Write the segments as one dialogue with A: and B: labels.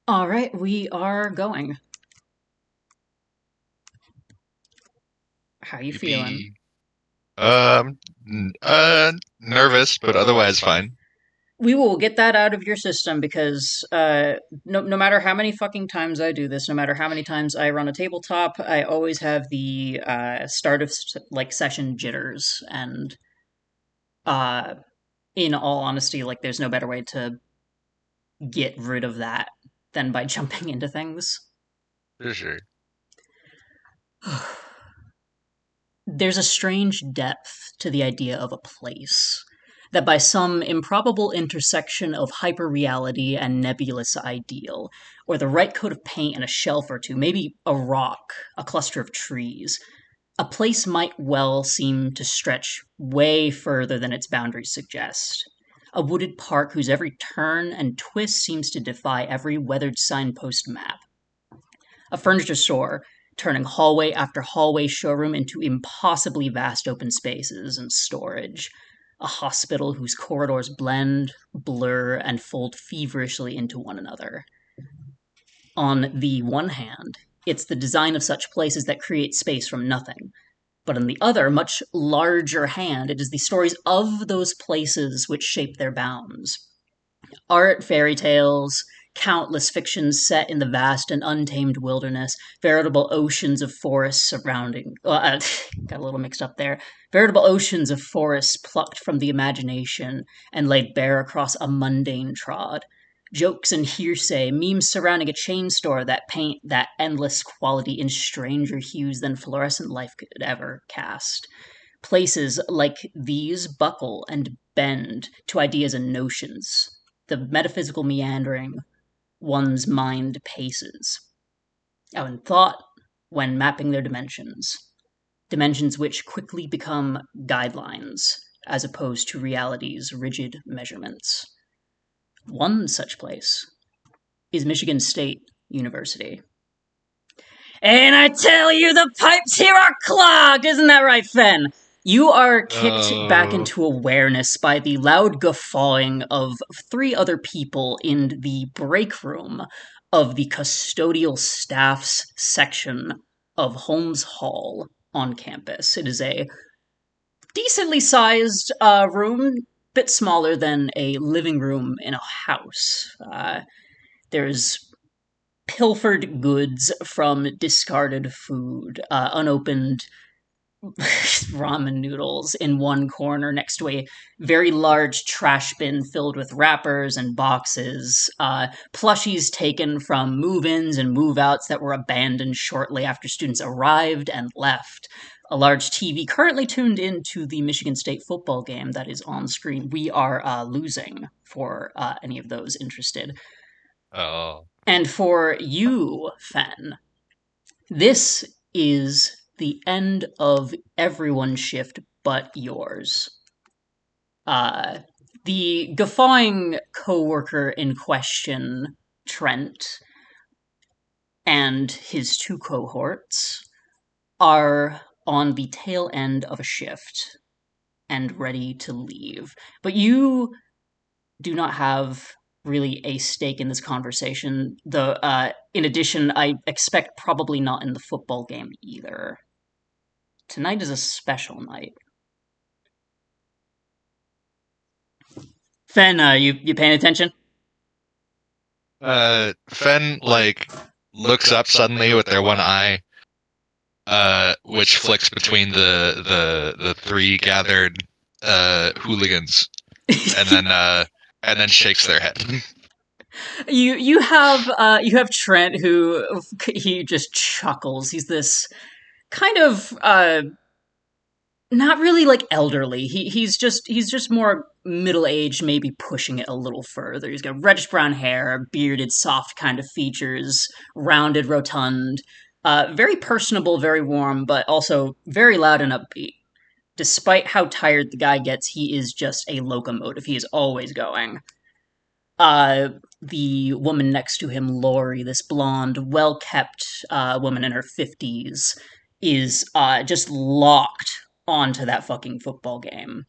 A: All right, we are going. How you feeling?
B: Yippee. Nervous, but otherwise fine.
A: We will get that out of your system because no matter how many fucking times I do this, no matter how many times I run a tabletop, I always have the start of session jitters, and uh, in all honesty, like there's no better way to get rid of that than by jumping into things.
B: For sure.
A: There's a strange depth to the idea of a place that by some improbable intersection of hyperreality and nebulous ideal, or the right coat of paint and a shelf or two, maybe a rock, a cluster of trees, a place might well seem to stretch way further than its boundaries suggest. A wooded park whose every turn and twist seems to defy every weathered signpost map. A furniture store turning hallway after hallway showroom into impossibly vast open spaces and storage. A hospital whose corridors blend, blur, and fold feverishly into one another. On the one hand, it's the design of such places that create space from nothing. But on the other, much larger hand, it is the stories of those places which shape their bounds. Art, fairy tales, countless fictions set in the vast and untamed wilderness, veritable oceans of forests surrounding. Got a little mixed up there. Veritable oceans of forests plucked from the imagination and laid bare across a mundane trod. Jokes and hearsay, memes surrounding a chain store that paint that endless quality in stranger hues than fluorescent life could ever cast. Places like these buckle and bend to ideas and notions, the metaphysical meandering one's mind paces. Out in thought, when mapping their dimensions. Dimensions which quickly become guidelines, as opposed to reality's rigid measurements. One such place is Michigan State University. And I tell you, the pipes here are clogged! Isn't that right, Fenn? You are kicked back
B: Oh,
A: into awareness by the loud guffawing of three other people in the break room of the custodial staff's section of Holmes Hall on campus. It is a decently sized room, bit smaller than a living room in a house. There's pilfered goods from discarded food, unopened ramen noodles in one corner next to a very large trash bin filled with wrappers and boxes, plushies taken from move ins and move outs that were abandoned shortly after students arrived and left. A large TV currently tuned into the Michigan State football game that is on screen. We are losing for any of those interested.
B: oh,
A: And for you, Fenn, this is the end of everyone's shift but yours. Uh, the guffawing coworker in question, Trent, and his two cohorts are on the tail end of a shift and ready to leave. But you do not have really a stake in this conversation. Though, in addition, I expect probably not in the football game either. Tonight is a special night. Fenn, you paying attention?
B: Fenn, like, looks up suddenly with their one eye, which flicks between the three gathered, hooligans, and then shakes their head.
A: You have Trent who he just chuckles. He's this kind of not really like elderly. He's just more middle aged, maybe pushing it a little further. He's got reddish brown hair, bearded, soft kind of features, rounded, rotund, very personable, very warm, but also very loud and upbeat. Despite how tired the guy gets, he is just a locomotive. He is always going. The woman next to him, Lori, this blonde, well kept woman in her 50s, is just locked onto that fucking football game.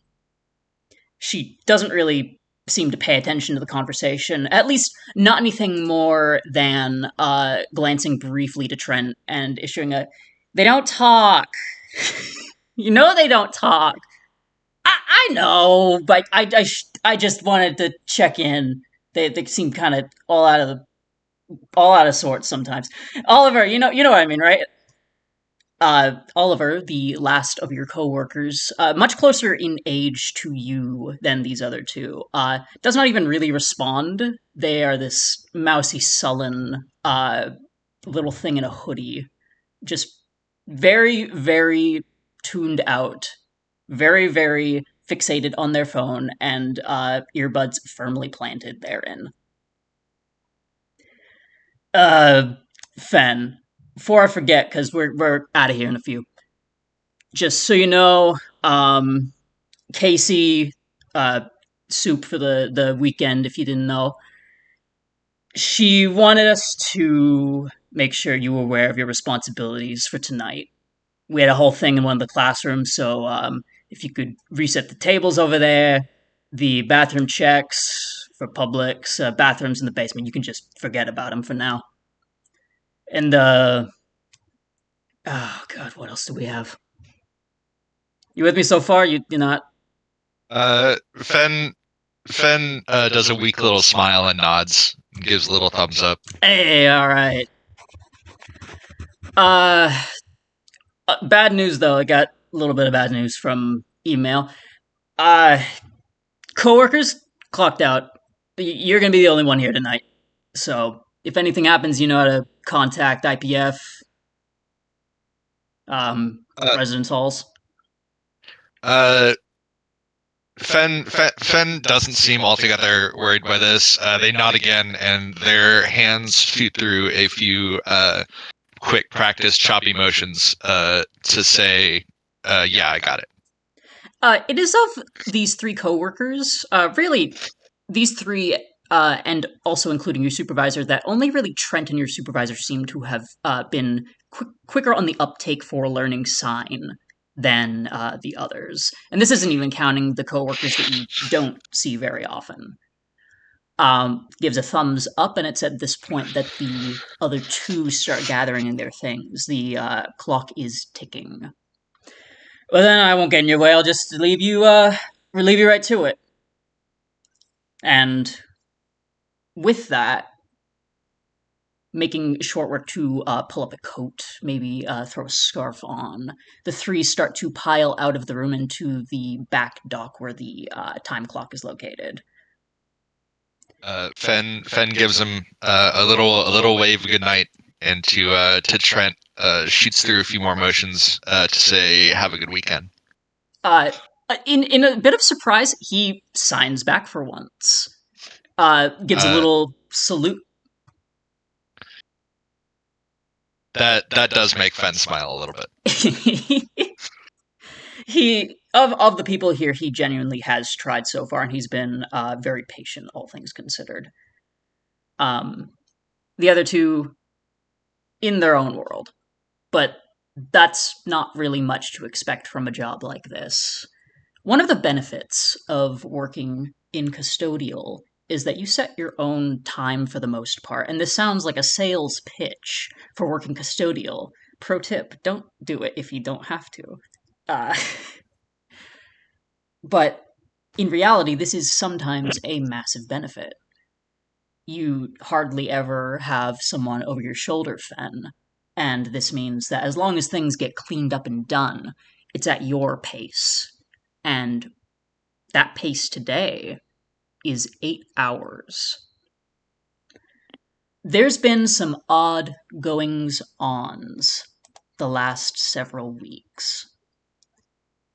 A: She doesn't really seem to pay attention to the conversation. At least not anything more than glancing briefly to Trent and issuing a, "They don't talk." You know they don't talk. I know, but I just wanted to check in. They seem kind of all out of sorts sometimes. Oliver, you know what I mean, right? Oliver, the last of your coworkers, much closer in age to you than these other two, does not even really respond. They are this mousy, sullen little thing in a hoodie, just very, very tuned out, very, very fixated on their phone, and earbuds firmly planted therein. Uh, Fenn, before I forget, because we're out of here in a few. Just so you know, Casey, uh, soup for the weekend. If you didn't know, she wanted us to make sure you were aware of your responsibilities for tonight. We had a whole thing in one of the classrooms, so if you could reset the tables over there, the bathroom checks for Publix, bathrooms in the basement, you can just forget about them for now. And oh god, what else do we have? You with me so far? You're not?
B: Fenn does a weak little smile and nods, and gives a little thumbs up.
A: Hey, all right. Uh, bad news though. I got a little bit of bad news from email. Uh, coworkers clocked out. You're gonna be the only one here tonight. So if anything happens, you know how to contact IPF,
B: Uh,
A: residence halls.
B: uh, Fenn doesn't seem altogether worried by this. They nod again, and their hands shoot through a few quick practice choppy motions to say, "Yeah, I got it."
A: It is of these three coworkers. Really, these three, and also including your supervisor, that only really Trent and your supervisor seem to have been quicker on the uptake for learning sign than the others. And this isn't even counting the coworkers that you don't see very often. Gives a thumbs up, and it's at this point that the other two start gathering in their things. The clock is ticking. Well, then I won't get in your way. I'll just relieve you right to it. And with that, making short work to pull up a coat, maybe throw a scarf on, the three start to pile out of the room into the back dock where the time clock is located.
B: Fenn gives him a little wave of goodnight, and to Trent shoots through a few more motions to say, "Have a good weekend."
A: In a bit of surprise, he signs back for once. Gives a
B: Uh,
A: little salute.
B: that does make Fenn smile a little bit.
A: He of the people here, he genuinely has tried so far, and he's been very patient, all things considered. Um, the other two in their own world, but that's not really much to expect from a job like this. One of the benefits of working in custodial is that you set your own time for the most part, and this sounds like a sales pitch for working custodial. Pro tip: don't do it if you don't have to. Uh, but in reality, this is sometimes a massive benefit. You hardly ever have someone over your shoulder, Fenn, and this means that as long as things get cleaned up and done, it's at your pace. And that pace today is 8 hours. There's been some odd goings ons the last several weeks.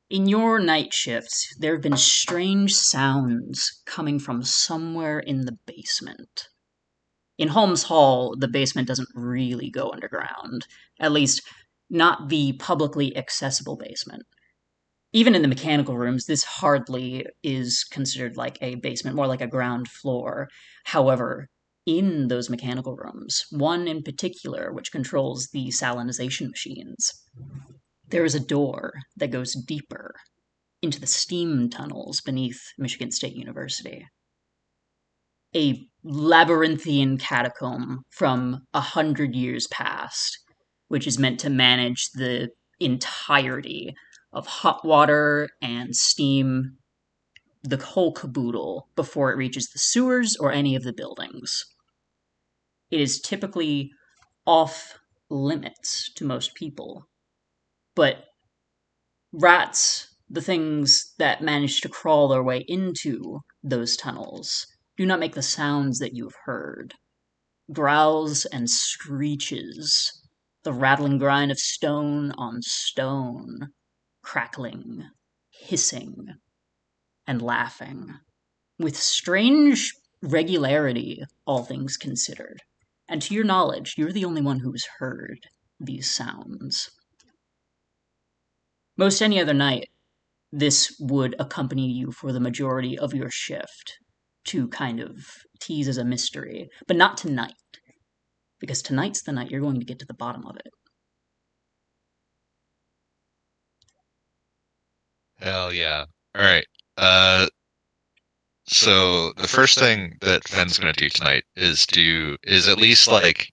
A: In your night shifts, there have been strange sounds coming from somewhere in the basement. In Holmes Hall, the basement doesn't really go underground, at least not the publicly accessible basement. Even in the mechanical rooms, this hardly is considered like a basement, more like a ground floor. However, in those mechanical rooms, one in particular, which controls the salinization machines, there is a door that goes deeper into the steam tunnels beneath Michigan State University. a labyrinthian catacomb from 100 years past, which is meant to manage the entirety of hot water and steam, the whole caboodle, before it reaches the sewers or any of the buildings. It is typically off limits to most people, but rats, the things that manage to crawl their way into those tunnels, do not make the sounds that you've heard. Growls and screeches, the rattling grind of stone on stone, crackling, hissing, and laughing, with strange regularity, all things considered. And to your knowledge, you're the only one who's heard these sounds. Most any other night, this would accompany you for the majority of your shift to kind of tease as a mystery, but not tonight, because tonight's the night you're going to get to the bottom of it.
B: Hell yeah. All right. So the first thing that Fenn's going to do tonight is at least like,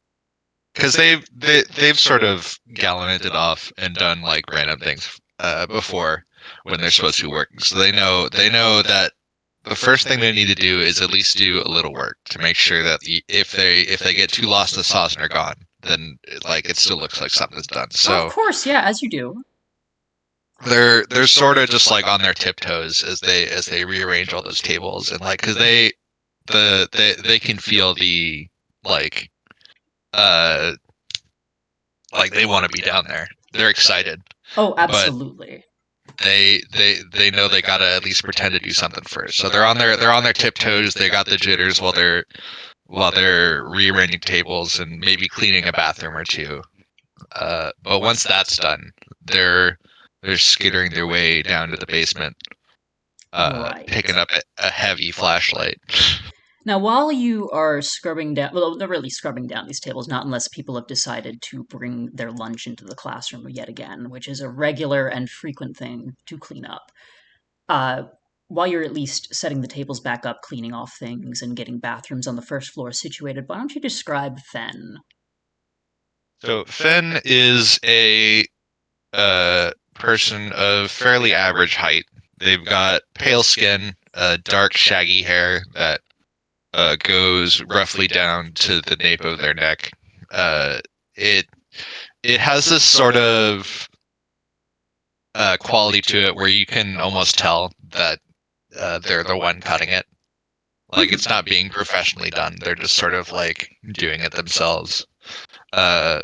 B: because they've sort of gallivanted off and done like random things before when they're supposed to be working. So they know that the first thing they need to do is at least do a little work to make sure that if they get too lost in the sauce and are gone, then like it still looks like something's done.
A: Oh, of
B: So
A: course, yeah, as you do.
B: they're sort of just like on their tiptoes as they rearrange all those tables, and like because they can feel the like uh like they want to be down there. They're excited,
A: Oh,
B: but
A: absolutely.
B: they know they gotta at least pretend to do something first. So they're on their tiptoes. They got the jitters while they're rearranging tables and maybe cleaning a bathroom or two. But once that's done, they're they're skittering their way down to the basement,
A: Right.
B: picking up a heavy flashlight.
A: Now, while you are scrubbing down, well, they're really scrubbing down these tables, not unless people have decided to bring their lunch into the classroom yet again, which is a regular and frequent thing to clean up. Uh, while you're at least setting the tables back up, cleaning off things, and getting bathrooms on the first floor situated, why don't you describe Fenn?
B: So Fenn is a person of fairly average height. They've got pale skin, dark shaggy hair that goes roughly down to the nape of their neck. Uh, it it has this sort of quality to it where you can almost tell that they're the one cutting it. Like it's not being professionally done. They're just sort of like doing it themselves. Uh,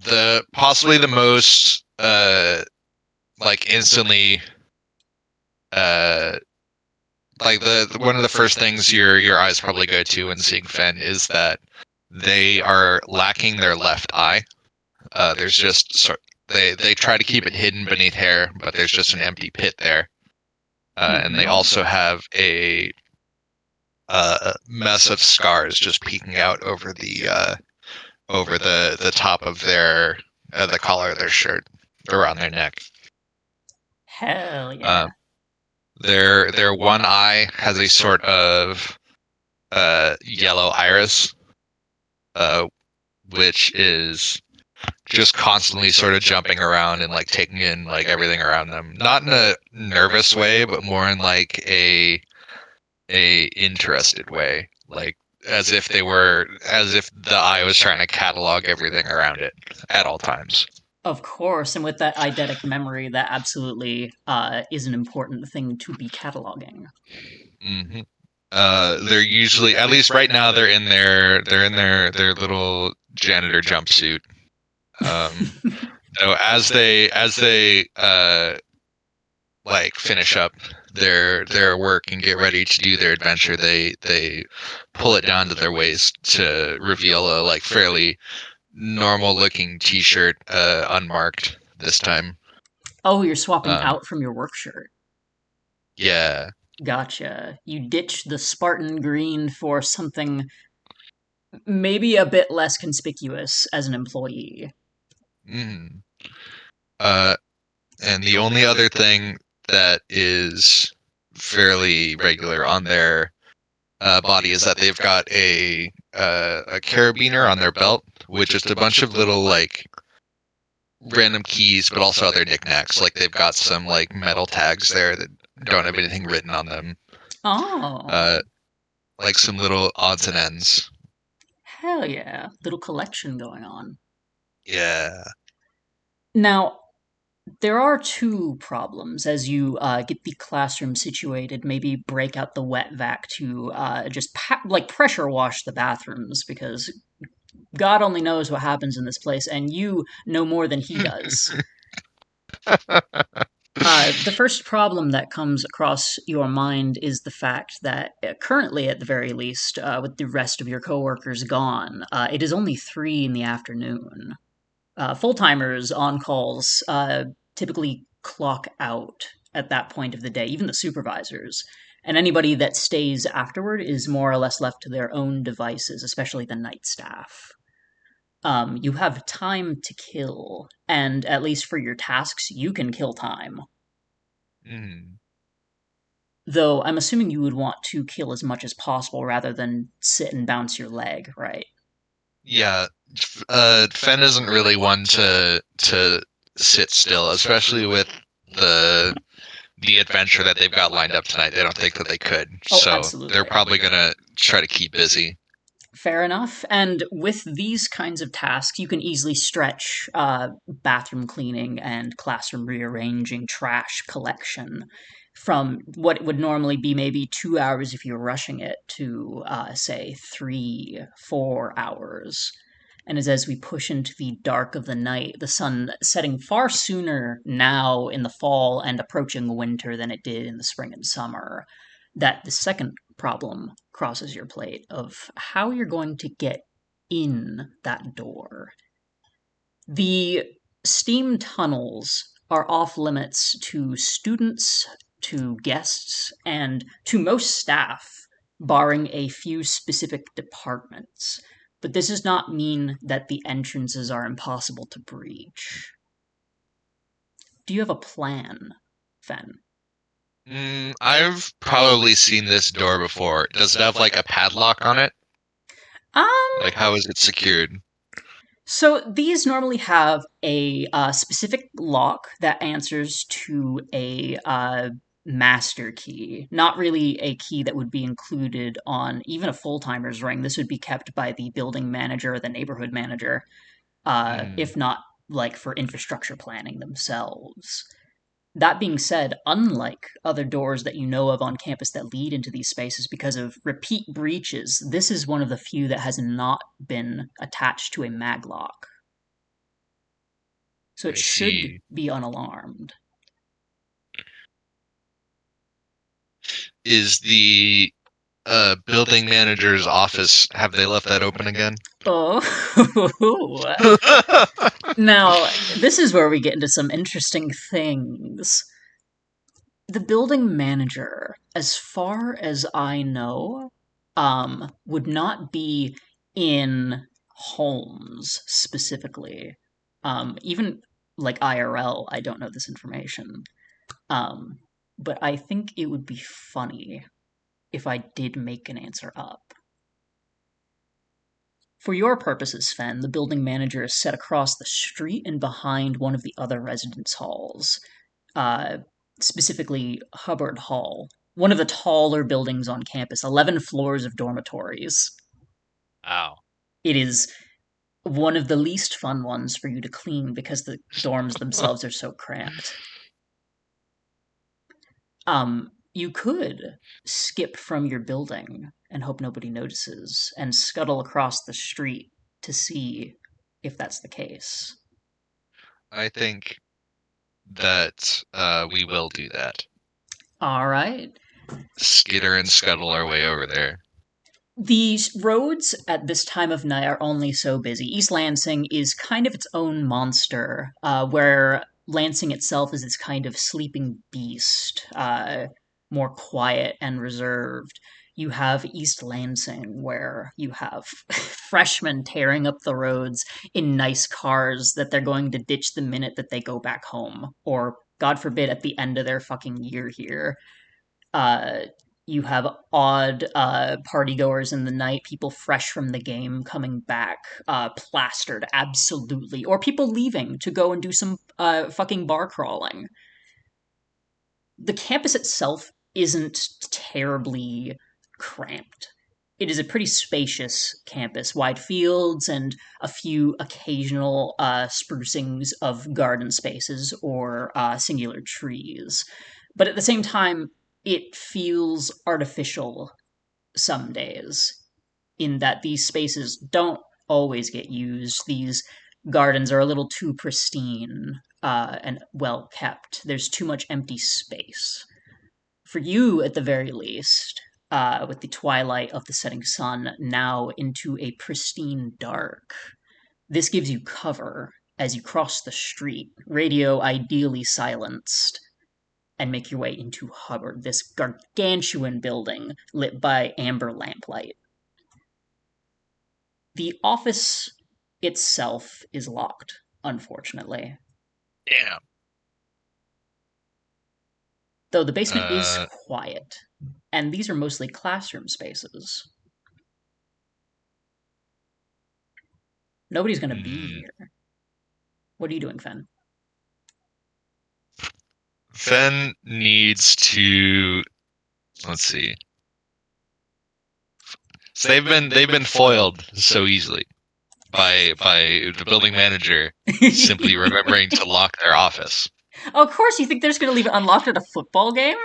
B: the possibly the most like instantly uh like the one of the first things your eyes probably go to when seeing Fenn is that they are lacking their left eye. There's just they try to keep it hidden beneath hair, but there's just an empty pit there. And they also have a mess of scars just peeking out over the top of their the collar of their shirt around their neck.
A: Hell yeah.
B: Um, their one eye has a sort of yellow iris, uh, which is just constantly sort of jumping around and like taking in like everything around them. Not in a nervous way, but more in like a interested way, like as if the eye was trying to catalog everything around it at all times.
A: Of course, and with that eidetic memory, that absolutely is an important thing to be cataloging.
B: hmm they're usually, at least right now, they're in their little janitor jumpsuit. Um, so as they like finish up their work and get ready to do their adventure, they pull it down to their waist to reveal a like fairly normal looking t-shirt, unmarked this time.
A: Oh, you're swapping
B: Um,
A: out from your work shirt.
B: yeah.
A: Gotcha. You ditched the Spartan green for something maybe a bit less conspicuous as an employee.
B: Mm. Uh, and the only other thing that is fairly regular on body is that they've got a carabiner on their belt with just a bunch of little like random keys, but also other knickknacks. Like they've got some like metal tags there that don't have anything written on them.
A: Oh,
B: Uh, like some little odds and ends.
A: hell yeah. Little collection going on.
B: Yeah.
A: Now, there are two problems as you get the classroom situated. Maybe break out the wet vac to just like pressure wash the bathrooms because God only knows what happens in this place, and you know more than he does. The first problem that comes across your mind is the fact that currently, at the very least, with the rest of your coworkers gone, it is only 3 in the afternoon. Full timers on calls typically clock out at that point of the day, even the supervisors. And anybody that stays afterward is more or less left to their own devices, especially the night staff. You have time to kill, and at least for your tasks, you can kill time.
B: Mm.
A: Though I'm assuming you would want to kill as much as possible rather than sit and bounce your leg, right?
B: Yeah. Fenn isn't really one to sit still, especially with the the adventure that they've got lined up tonight. They don't think that they could,
A: Oh,
B: so they're
A: absolutely.
B: probably gonna try to keep busy.
A: Fair enough. And with these kinds of tasks, you can easily stretch bathroom cleaning and classroom rearranging, trash collection from what would normally be maybe 2 hours if you're rushing it to, say, 3, 4 hours. And as we push into the dark of the night, the sun setting far sooner now in the fall and approaching winter than it did in the spring and summer, that the second problem crosses your plate of how you're going to get in that door. The steam tunnels are off limits to students, to guests, and to most staff, barring a few specific departments. But this does not mean that the entrances are impossible to breach. Do you have a plan, Fenn?
B: I've probably seen this door before. Does it have like a padlock on it?
A: Um,
B: Like how is it secured?
A: So these normally have a specific lock that answers to a master key, not really a key that would be included on even a full timer's ring. This would be kept by the building manager or the neighborhood manager,
B: Hmm.
A: if not like for infrastructure planning themselves. That being said, unlike other doors that you know of on campus that lead into these spaces because of repeat breaches, this is one of the few that has not been attached to a maglock. So it
B: I
A: should
B: see.
A: be unalarmed.
B: Is the building manager's office, have they left that open again?
A: Oh, now this is where we get into some interesting things. The building manager, as far as I know, would not be in homes specifically. Even like IRL, I don't know this information. Um, but I think it would be funny if I did make an answer up. For your purposes, Fenn, the building manager is set across the street and behind one of the other residence halls, uh, specifically Hubbard Hall, one of the taller buildings on campus, 11 floors of dormitories.
B: Wow.
A: It is one of the least fun ones for you to clean because the dorms themselves are so cramped. You could skip from your building and hope nobody notices and scuttle across the street to see if that's the case.
B: I think that we will do that.
A: All right.
B: Skitter and scuttle our way over there.
A: The roads at this time of night are only so busy. East Lansing is kind of its own monster, where Lansing itself is this kind of sleeping beast, more quiet and reserved. You have East Lansing, where you have freshmen tearing up the roads in nice cars that they're going to ditch the minute that they go back home, or God forbid, at the end of their fucking year here. Uh, You have odd partygoers in the night, people fresh from the game coming back, plastered, absolutely. Or people leaving to go and do some fucking bar crawling. The campus itself isn't terribly cramped. It is a pretty spacious campus, wide fields and a few occasional sprucings of garden spaces or singular trees. But at the same time, it feels artificial some days, in that these spaces don't always get used. These gardens are a little too pristine and well kept. There's too much empty space. For you, at the very least, with the twilight of the setting sun now into a pristine dark, this gives you cover as you cross the street, radio ideally silenced, and make your way into Hubbard, this gargantuan building lit by amber lamplight. The office itself is locked, unfortunately.
B: Damn.
A: Though the basement is quiet, and these are mostly classroom spaces. Nobody's going to be here. What are you doing, Fenn?
B: Fenn needs to, let's see. So they've been foiled so easily by the building manager simply remembering to lock their office.
A: Oh, of course, you think they're just going to leave it unlocked at a football game?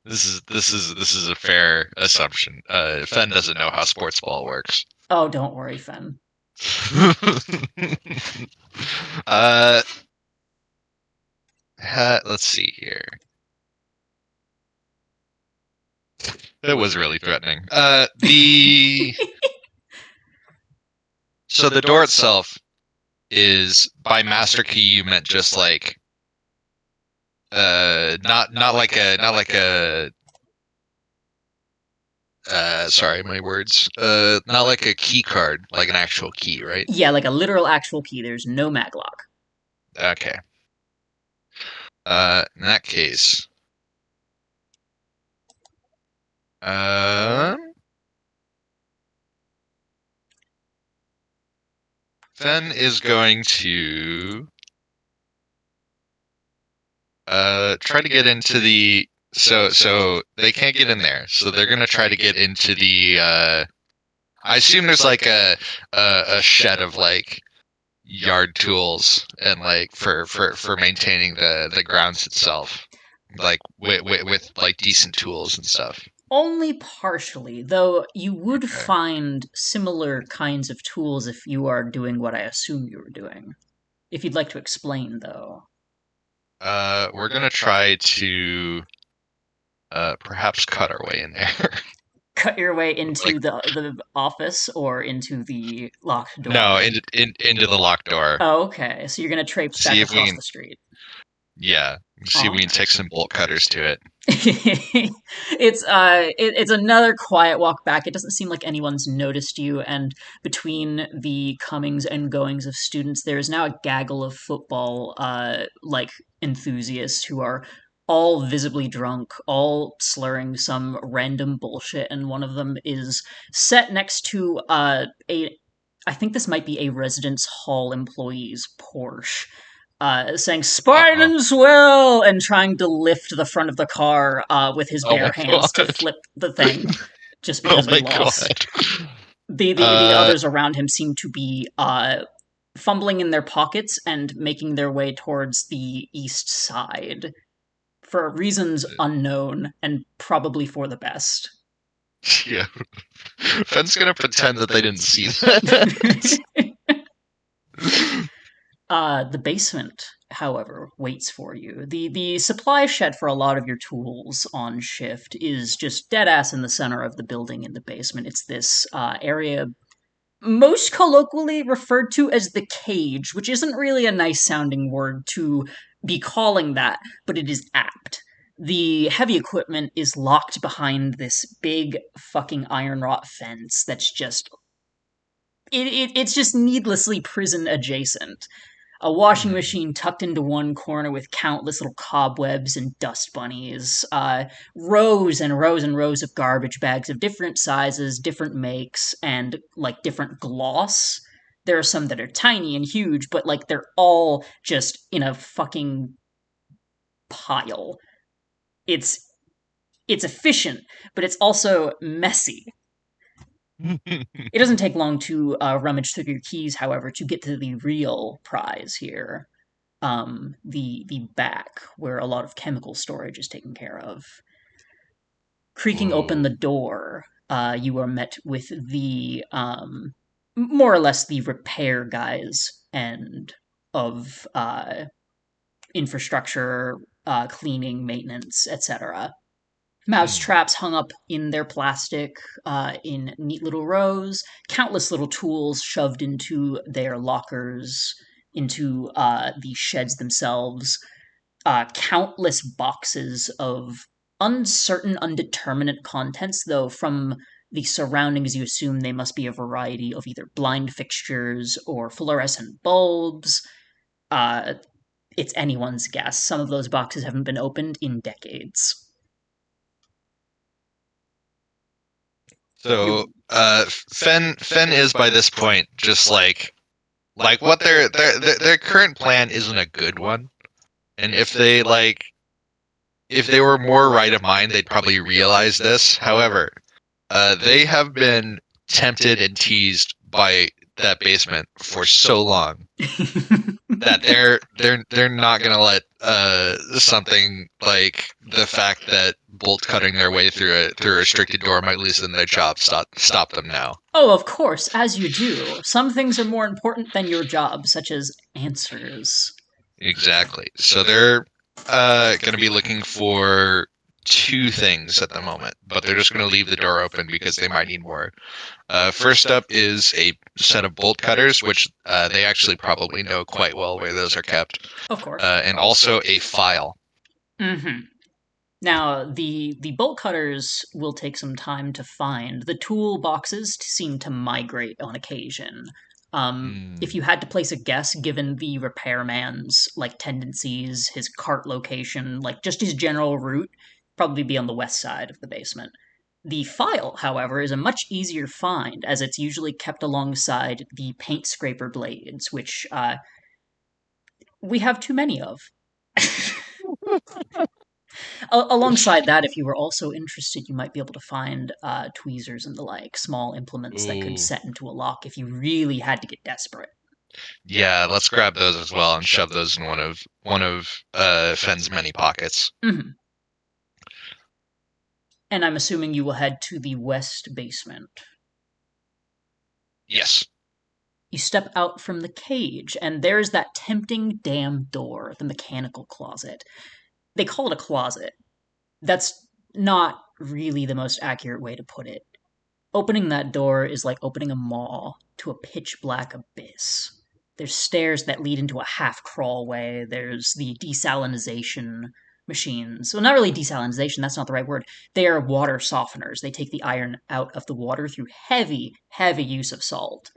B: This is a fair assumption. Fenn doesn't know how sports ball works.
A: Oh, don't worry, Fenn.
B: Let's see here. It was really threatening. So the door itself is, by master key you meant just like not like a sorry, my words. Not like a key card, like an actual key, right?
A: Yeah, like a literal actual key. There's no maglock.
B: Okay. In that case, Fenn is going to try to get into the, so they can't get in there, so they're gonna try to get into the I assume there's like a shed of like yard tools and like for maintaining the grounds itself, like with like decent tools and stuff.
A: Only partially, though you would find similar kinds of tools if you are doing what I assume you were doing. If you'd like to explain, though.
B: We're gonna try to perhaps cut our way in there.
A: Cut your way into
B: Like,
A: the office or into the locked door?
B: No, into the locked door.
A: Oh, okay. So you're gonna traipse back across the street.
B: Yeah, see if we can take some bolt cutters to it.
A: It's another quiet walk back. It doesn't seem like anyone's noticed you, and between the comings and goings of students, there is now a gaggle of football like enthusiasts who are all visibly drunk, all slurring some random bullshit, and one of them is set next to I think this might be a residence hall employee's Porsche, saying "Spartans will" and trying to lift the front of the car with his bare hands to flip the thing, just because we lost. The others around him seem to be fumbling in their pockets and making their way towards the east side for reasons unknown and probably for the best.
B: Yeah, Fenn's gonna pretend that they didn't see that.
A: The basement, however, waits for you. The supply shed for a lot of your tools on shift is just dead ass in the center of the building in the basement. It's this area most colloquially referred to as the cage, which isn't really a nice sounding word to be calling that, but it is apt. The heavy equipment is locked behind this big fucking iron wrought fence that's just it's just needlessly prison adjacent. A washing
B: Hmm.
A: machine tucked into one corner with countless little cobwebs and dust bunnies. Rows and rows and rows of garbage bags of different sizes, different makes, and like different gloss. There are some that are tiny and huge, but like they're all just in a fucking pile. It's it's efficient, but it's also messy. It doesn't take long to rummage through your keys, however, to get to the real prize here. The back, where a lot of chemical storage is taken care of. Creaking open the
B: Whoa.
A: door, you are met with the more or less the repair guys and of infrastructure, cleaning, maintenance, etc. Mouse
B: Hmm.
A: traps hung up in their plastic in neat little rows, countless little tools shoved into their lockers, into the sheds themselves, countless boxes of uncertain, undeterminate contents, though from the surroundings you assume they must be a variety of either blind fixtures or fluorescent bulbs. Uh, it's anyone's guess. Some of those boxes haven't been opened in decades.
B: So,
A: You
B: Fenn is by this point just like what their current plan isn't a good one, and if they were more right of mind, they'd probably realize this. However, they have been tempted and teased by that basement for so long that they're not gonna let something like the fact that bolt cutting their way through a restricted door might loosen their job stop them now.
A: Oh, of course, as you do. Some things are more important than your job, such as answers.
B: Exactly. So they're gonna be looking for two things at the moment, but they're just gonna leave the door open because they might need more. First up is a set of bolt cutters, which they actually probably know quite well where those are kept,
A: Of course.
B: and also a file.
A: Mm-hmm. Now, the bolt cutters will take some time to find. The toolboxes seem to migrate on occasion. If
B: Hmm.
A: you had to place a guess, given the repairman's like tendencies, his cart location, like just his general route, probably be on the west side of the basement. The file, however, is a much easier find, as it's usually kept alongside the paint scraper blades, which we have too many of. Alongside that, if you were also interested, you might be able to find tweezers and the like, small implements that could
B: Ooh.
A: set into a lock if you really had to get desperate.
B: Yeah, let's grab those as well and shove those in one of Fenn's many pockets.
A: Mhm. And I'm assuming you will head to the west basement.
B: Yes.
A: You step out from the cage, and there's that tempting damn door, the mechanical closet. They call it a closet. That's not really the most accurate way to put it. Opening that door is like opening a maw to a pitch black abyss. There's stairs that lead into a half crawlway. There's the desalinization machines. Well, not really desalinization, that's not the right word. They are water softeners. They take the iron out of the water through heavy, heavy use of salt.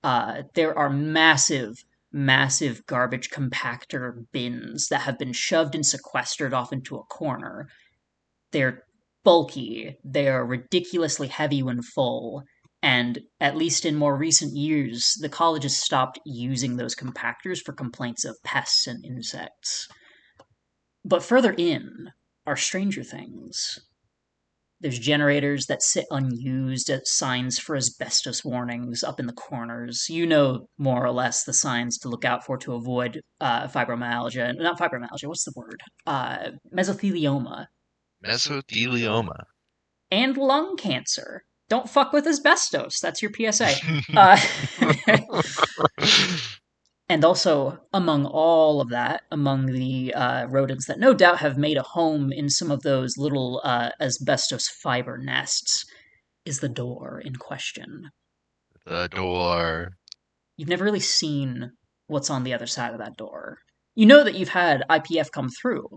A: There are massive, massive garbage compactor bins that have been shoved and sequestered off into a corner. They're bulky, they're ridiculously heavy when full, and at least in more recent years, the college has stopped using those compactors for complaints of pests and insects. But further in are stranger things. There's generators that sit unused as signs for asbestos warnings up in the corners. You know more or less the signs to look out for to avoid fibromyalgia. Not fibromyalgia, what's the word? Mesothelioma
B: Mesothelioma.
A: and lung cancer. Don't fuck with asbestos. That's your PSA. Uh, and also, among all of that, among the rodents that no doubt have made a home in some of those little asbestos fiber nests, is the door in question.
B: The door.
A: You've never really seen what's on the other side of that door. You know that you've had IPF come through.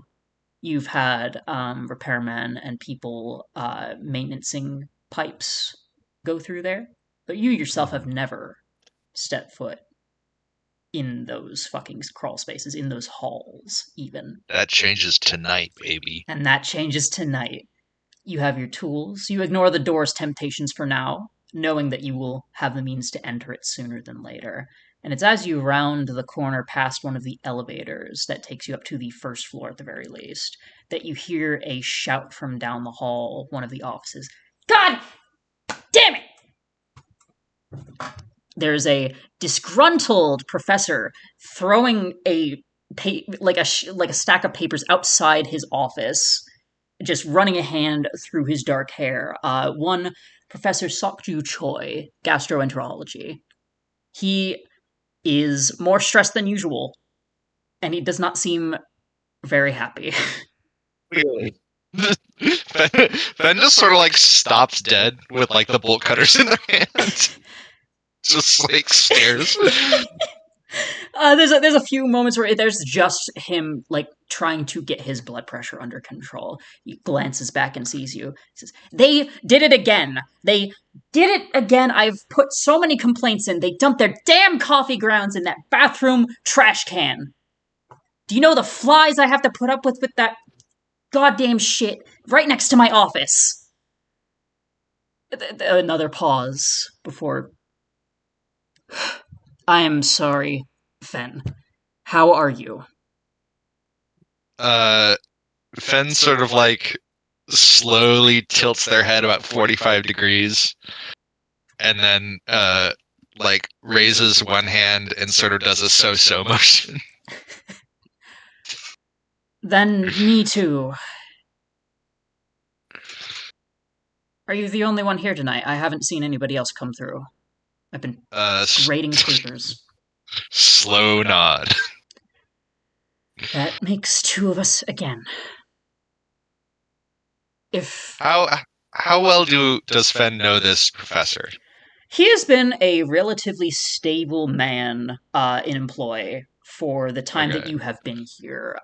A: You've had repairmen and people maintaining pipes go through there, but you yourself have
B: Hmm.
A: never stepped foot. in those fucking crawl spaces, in those halls, even.
B: That changes tonight, baby.
A: And that changes tonight. You have your tools. You ignore the door's temptations for now, knowing that you will have the means to enter it sooner than later. And it's as you round the corner past one of the elevators that takes you up to the first floor at the very least, that you hear a shout from down the hall, one of the offices. God damn it! There's a disgruntled professor throwing like a stack of papers outside his office, just running a hand through his dark hair. One Professor Sokju Choi, gastroenterology. He is more stressed than usual, and he does not seem very happy.
B: Really? Fenn just sort of like stops dead with like the bolt cutters in their hands. Just like stares.
A: There's a few moments where there's just him like trying to get his blood pressure under control. He glances back and sees you. He says, "They did it again. They did it again. I've put so many complaints in. They dumped their damn coffee grounds in that bathroom trash can. Do you know the flies I have to put up with that goddamn shit right next to my office?" Another pause before. I am sorry, Fenn. How are you?
B: Fenn sort of like slowly tilts their head about 45 degrees and then like raises one hand and sort of does a so-so motion.
A: Then me too. Are you the only one here tonight? I haven't seen anybody else come through. I've been grading papers.
B: Slow nod.
A: That makes two of us again.
B: How well does Fenn know this professor?
A: He has been a relatively stable man in employ for the time that you have been here.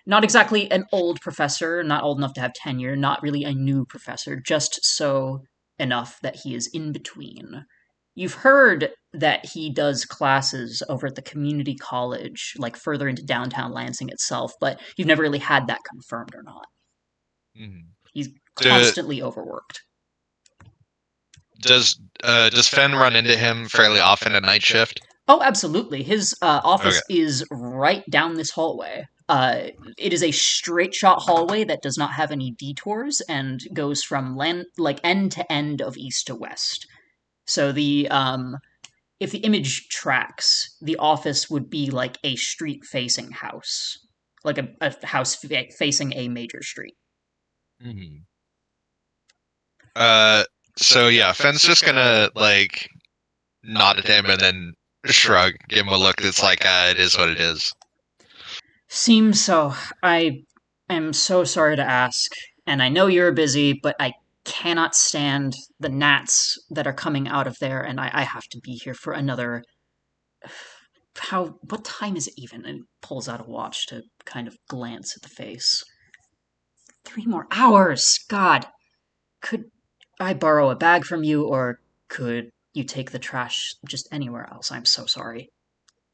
A: Not exactly an old professor, not old enough to have tenure, not really a new professor, just so enough that he is in between. You've heard that he does classes over at the community college, like further into downtown Lansing itself, but you've never really had that confirmed or not.
B: Mm-hmm.
A: He's constantly overworked.
B: Does Fenn run into him fairly often at night shift?
A: Oh, absolutely. His office is right down this hallway. It is a straight shot hallway that does not have any detours and goes from end to end of east to west. So if the image tracks, the office would be like a street-facing house, like a house facing a major street.
B: Mm-hmm. So yeah, Fenn's just gonna like nod at him and then shrug, give him a look that's like, it is what it is.
A: Seems so. I am so sorry to ask, and I know you're busy, but I cannot stand the gnats that are coming out of there, and I have to be here for another. What time is it even? And pulls out a watch to kind of glance at the face. 3 more hours! God! Could I borrow a bag from you, or could you take the trash just anywhere else? I'm so sorry.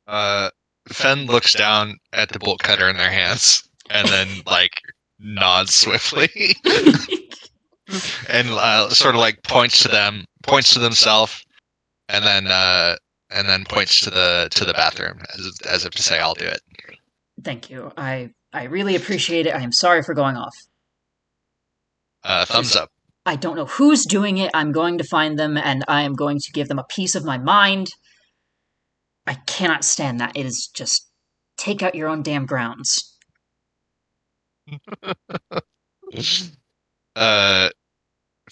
B: Fenn looks down at the bolt cutter in their hands and then like nods swiftly and sort of like points to themselves, and then points to the bathroom as if to say, "I'll do it."
A: Thank you. I really appreciate it. I am sorry for going off.
B: Thumbs up.
A: I don't know who's doing it. I'm going to find them, and I am going to give them a piece of my mind. I cannot stand that. It is just take out your own damn grounds.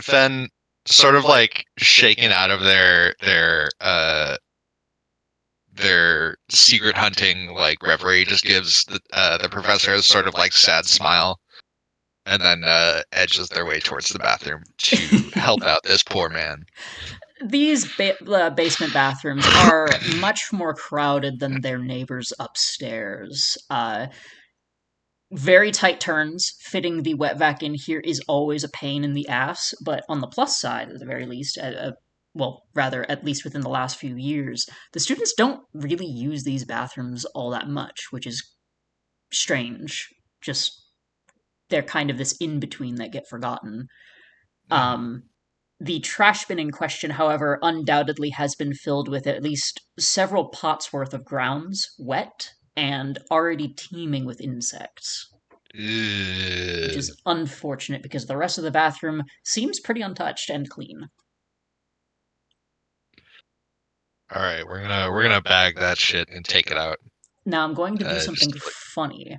B: Fenn, sort of like shaken out of their secret hunting like reverie, just gives the professor a sort of like sad smile, and then edges their way towards the bathroom to help out this poor man.
A: These basement bathrooms are much more crowded than their neighbors upstairs. Very tight turns. Fitting the wet vac in here is always a pain in the ass, but on the plus side, at the very least, well, rather, at least within the last few years, the students don't really use these bathrooms all that much, which is strange. Just they're kind of this in between that get forgotten.
B: Mm.
A: Um, the trash bin in question, however, undoubtedly has been filled with at least several pots worth of grounds, wet, and already teeming with insects, which
B: Ugh.
A: is unfortunate because the rest of the bathroom seems pretty untouched and clean.
B: All right, we're gonna bag that shit and take it out.
A: Now I'm going to do something
B: Just like,
A: funny.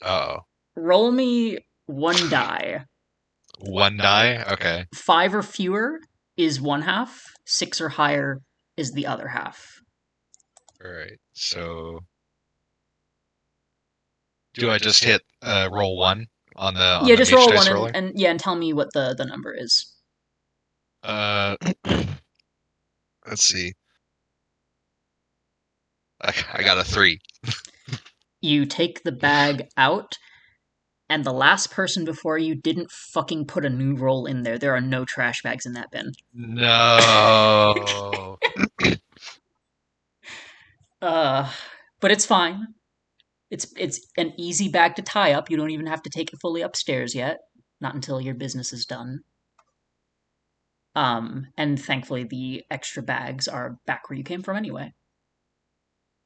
B: oh,
A: Roll me one die.
B: one die. Okay.
A: 5 or fewer is one half, 6 or higher is the other half.
B: All right. So do I just hit roll one on
A: Yeah,
B: the
A: just
B: mage
A: roll one
B: dice roller?
A: and tell me what the number is.
B: Uh, let's see. I got a 3.
A: You take the bag out, and the last person before you didn't fucking put a new roll in there. There are no trash bags in that bin.
B: No.
A: uh, but it's fine. It's an easy bag to tie up. You don't even have to take it fully upstairs yet. Not until your business is done. And thankfully the extra bags are back where you came from anyway.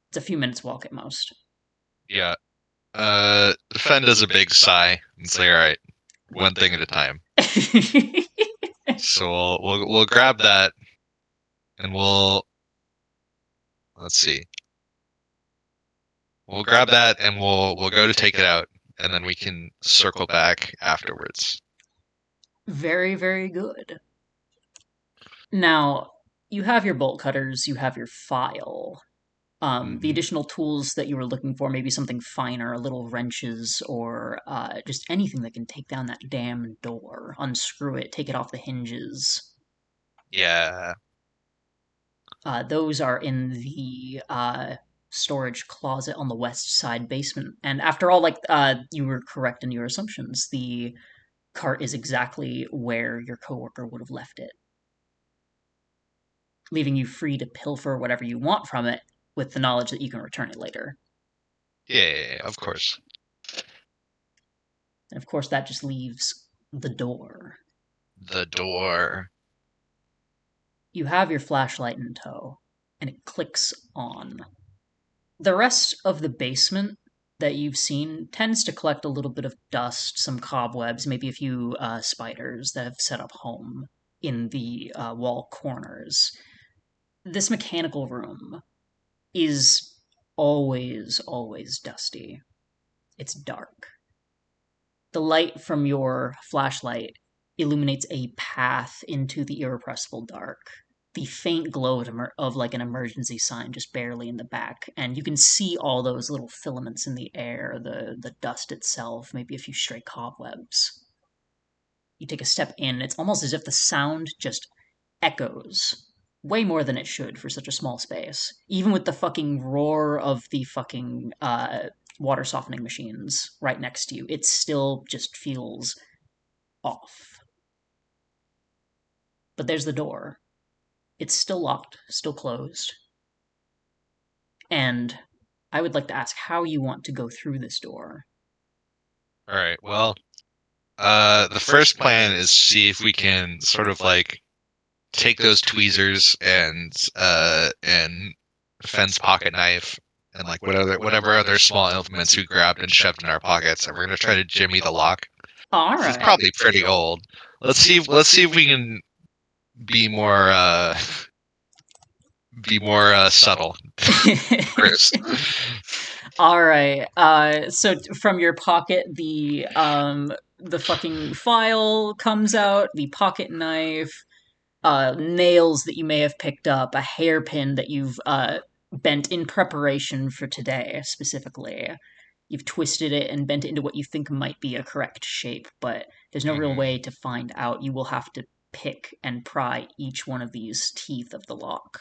A: It's a few minutes walk at most.
B: Yeah. Fenn does a big sigh and say, "All right, one thing at a time." So we'll grab that and let's see. We'll grab that and we'll go to take it out, and then we can circle back afterwards.
A: Very, very good. Now, you have your bolt cutters, you have your file. The
B: Hmm.
A: additional tools that you were looking for, maybe something finer, little wrenches, or just anything that can take down that damn door, unscrew it, take it off the hinges.
B: Yeah.
A: Those are in the storage closet on the west side basement. And after all, you were correct in your assumptions. The cart is exactly where your coworker would have left it, leaving you free to pilfer whatever you want from it with the knowledge that you can return it later.
B: Yeah, of course.
A: And of course, that just leaves the door.
B: The door.
A: You have your flashlight in tow, and it clicks on. The rest of the basement that you've seen tends to collect a little bit of dust, some cobwebs, maybe a few spiders that have set up home in the wall corners. This mechanical room is always, always dusty. It's dark. The light from your flashlight illuminates a path into the irrepressible dark. The faint glow of like an emergency sign just barely in the back, and you can see all those little filaments in the air, the dust itself, maybe a few stray cobwebs. You take a step in, it's almost as if the sound just echoes way more than it should for such a small space. Even with the fucking roar of the fucking water softening machines right next to you, it still just feels off. But there's the door. It's still locked, still closed. And I would like to ask how you want to go through this door.
B: All right. Well, the first plan is see if we can sort of like take those tweezers and Fenn's pocket knife and like whatever other small implements we grabbed and shoved in our pockets, and we're gonna try to jimmy the lock.
A: All
B: This is
A: right.
B: probably pretty old. Let's see if we can be more subtle, Chris.
A: All right. So from your pocket, the fucking file comes out, the pocket knife, nails that you may have picked up, a hairpin that you've bent in preparation for today specifically. You've twisted it and bent it into what you think might be a correct shape, but there's no real way
B: Hmm.
A: to find out. You will have to pick and pry each one of these teeth of the lock.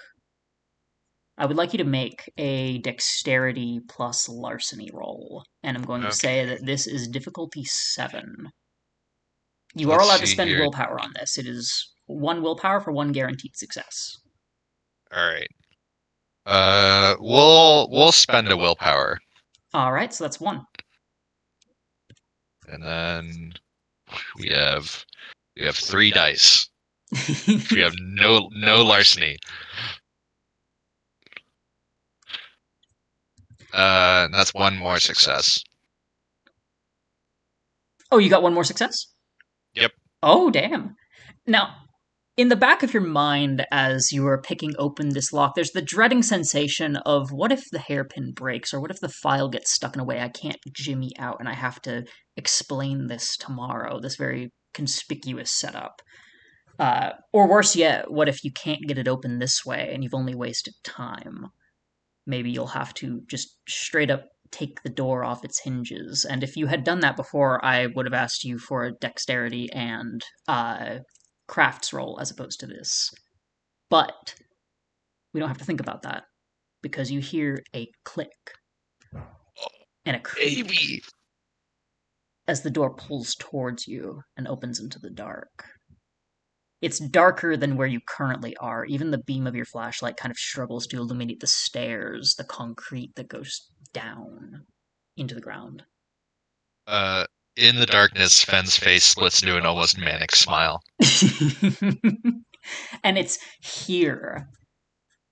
A: I would like you to make a dexterity plus larceny roll, and I'm going to say
B: Okay.
A: that this is difficulty 7. You are
B: Let's
A: allowed to
B: see
A: spend
B: here.
A: willpower on this. It is 1 willpower for 1 guaranteed success.
B: All right. We'll spend a willpower.
A: All right, so that's 1.
B: And then we have 3 dice. We have no larceny. That's 1 more success.
A: Oh, you got 1 more success?
B: Yep.
A: Oh, damn. Now, in the back of your mind, as you are picking open this lock, there's the dreading sensation of what if the hairpin breaks, or what if the file gets stuck in a way I can't jimmy out and I have to explain this tomorrow, this very conspicuous setup. Or worse yet, what if you can't get it open this way and you've only wasted time? Maybe you'll have to just straight up take the door off its hinges. And if you had done that before, I would have asked you for a dexterity and crafts roll as opposed to this. But we don't have to think about that because you hear a click and a creak
B: Baby.
A: as the door pulls towards you and opens into the dark. It's darker than where you currently are. Even the beam of your flashlight kind of struggles to illuminate the stairs, the concrete that goes down into the ground.
B: In the darkness, Fenn's face splits into an almost manic smile.
A: And it's here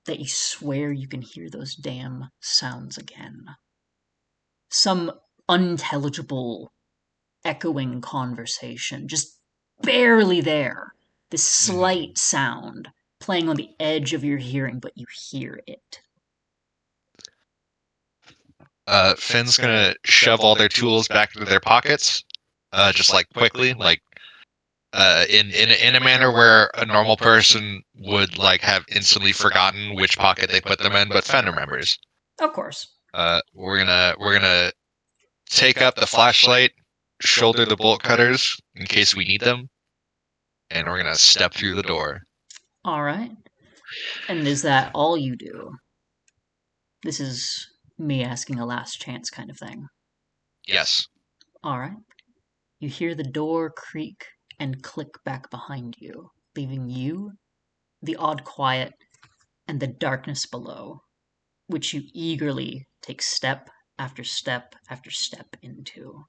A: that you swear you can hear those damn sounds again. Some unintelligible, echoing conversation, just barely there. This slight sound playing on the edge of your hearing, but you hear it.
B: Finn's gonna shove all their tools back into their pockets, just like quickly, like in a manner where a normal person would like have instantly forgotten which pocket they put them in, but Fenn remembers.
A: Of course.
B: We're gonna take up the flashlight, shoulder the bolt cutters in case we need them, and we're gonna step through the door.
A: All right. And is that all you do? This is me asking a last chance kind of thing.
B: Yes.
A: All right. You hear the door creak and click back behind you, leaving you, the odd quiet, and the darkness below, which you eagerly take step after step after step into.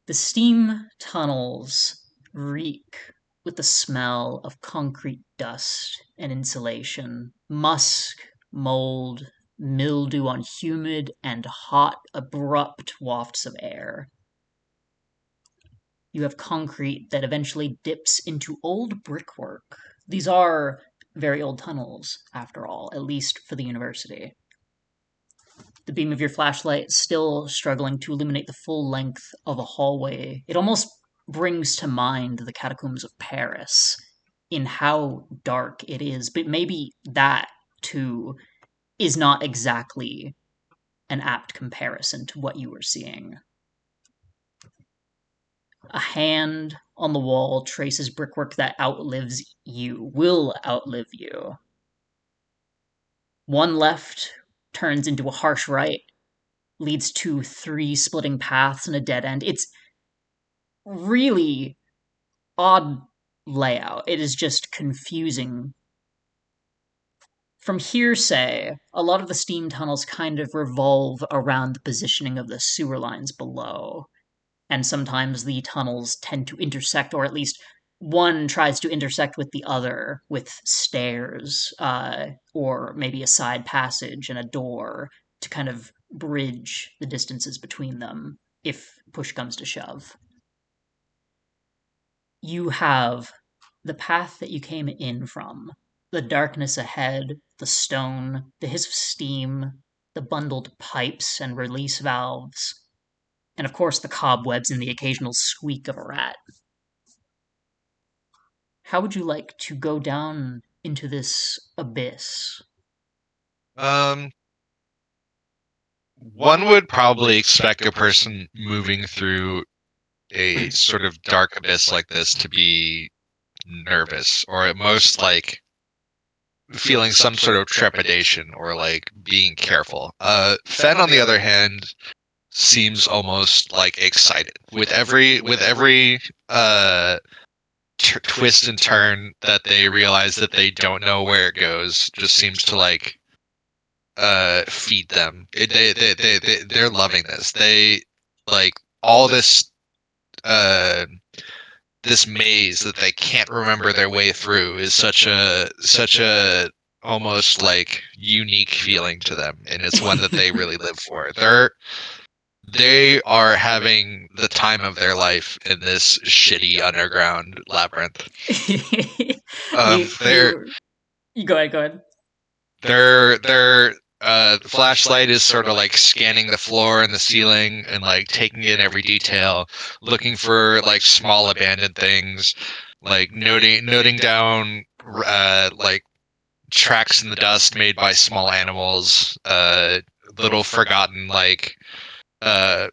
A: The steam tunnels reek with the smell of concrete dust and insulation, musk, mold, mildew on humid and hot, abrupt wafts of air. You have concrete that eventually dips into old brickwork. These are very old tunnels, after all, at least for the university. The beam of your flashlight still struggling to illuminate the full length of a hallway. It almost brings to mind the catacombs of Paris in how dark it is, but maybe that, too, is not exactly an apt comparison to what you were seeing. A hand on the wall traces brickwork that outlives you, will outlive you. One left turns into a harsh right, leads to 3 splitting paths and a dead end. It's really odd layout. It is just confusing. From hearsay, a lot of the steam tunnels kind of revolve around the positioning of the sewer lines below. And sometimes the tunnels tend to intersect, or at least one tries to intersect with the other with stairs, or maybe a side passage and a door to kind of bridge the distances between them if push comes to shove. You have the path that you came in from, the darkness ahead, the stone, the hiss of steam, the bundled pipes and release valves, and of course the cobwebs and the occasional squeak of a rat. How would you like to go down into this abyss?
B: One would probably expect a person moving through a sort of dark abyss like this to be nervous, or at most like feeling some sort of trepidation or like being careful. Fenn, on the other hand, seems almost like excited with every twist and turn that they realize that they don't know where it goes just seems to like feed them. They're loving this. They like all this this maze that they can't remember their way through is such a almost like unique feeling to them, and it's one that they really live for. They are having the time of their life in this shitty underground labyrinth. They're
A: you go ahead, go ahead.
B: their flashlight is sort of like scanning the floor and the ceiling and like taking in every detail, looking for like small abandoned things, like noting down like tracks in the dust made by small animals, little forgotten like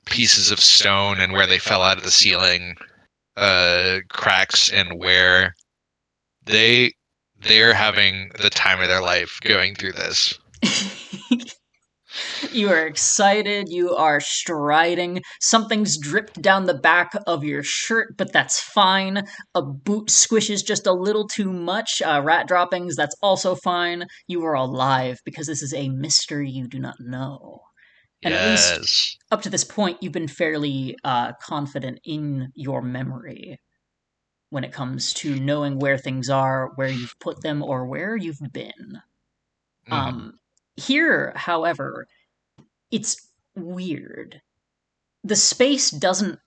B: pieces of stone and where they fell out of the ceiling, cracks and where they're having the time of their life going through this.
A: You are excited, you are striding, something's dripped down the back of your shirt, but that's fine. A boot squishes just a little too much, rat droppings, that's also fine. You are alive because this is a mystery you do not know. And at least
B: Yes.
A: up to this point, you've been fairly confident in your memory when it comes to knowing where things are, where you've put them, or where you've been. Here, however, it's weird. The space doesn't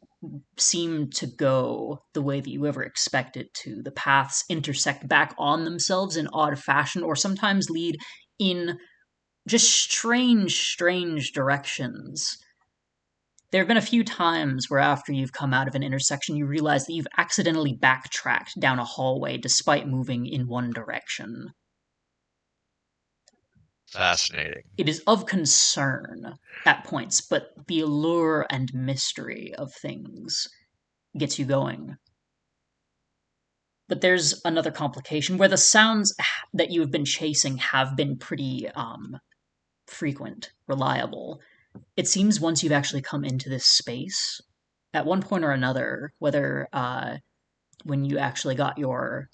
A: seem to go the way that you ever expect it to. The paths intersect back on themselves in odd fashion, or sometimes lead in just strange directions. There have been a few times where after you've come out of an intersection, you realize that you've accidentally backtracked down a hallway despite moving in one direction.
B: Fascinating.
A: It is of concern at points, but the allure and mystery of things gets you going. But there's another complication where the sounds that you have been chasing have been pretty frequent, reliable. It seems once you've actually come into this space, at one point or another, whether when you actually got your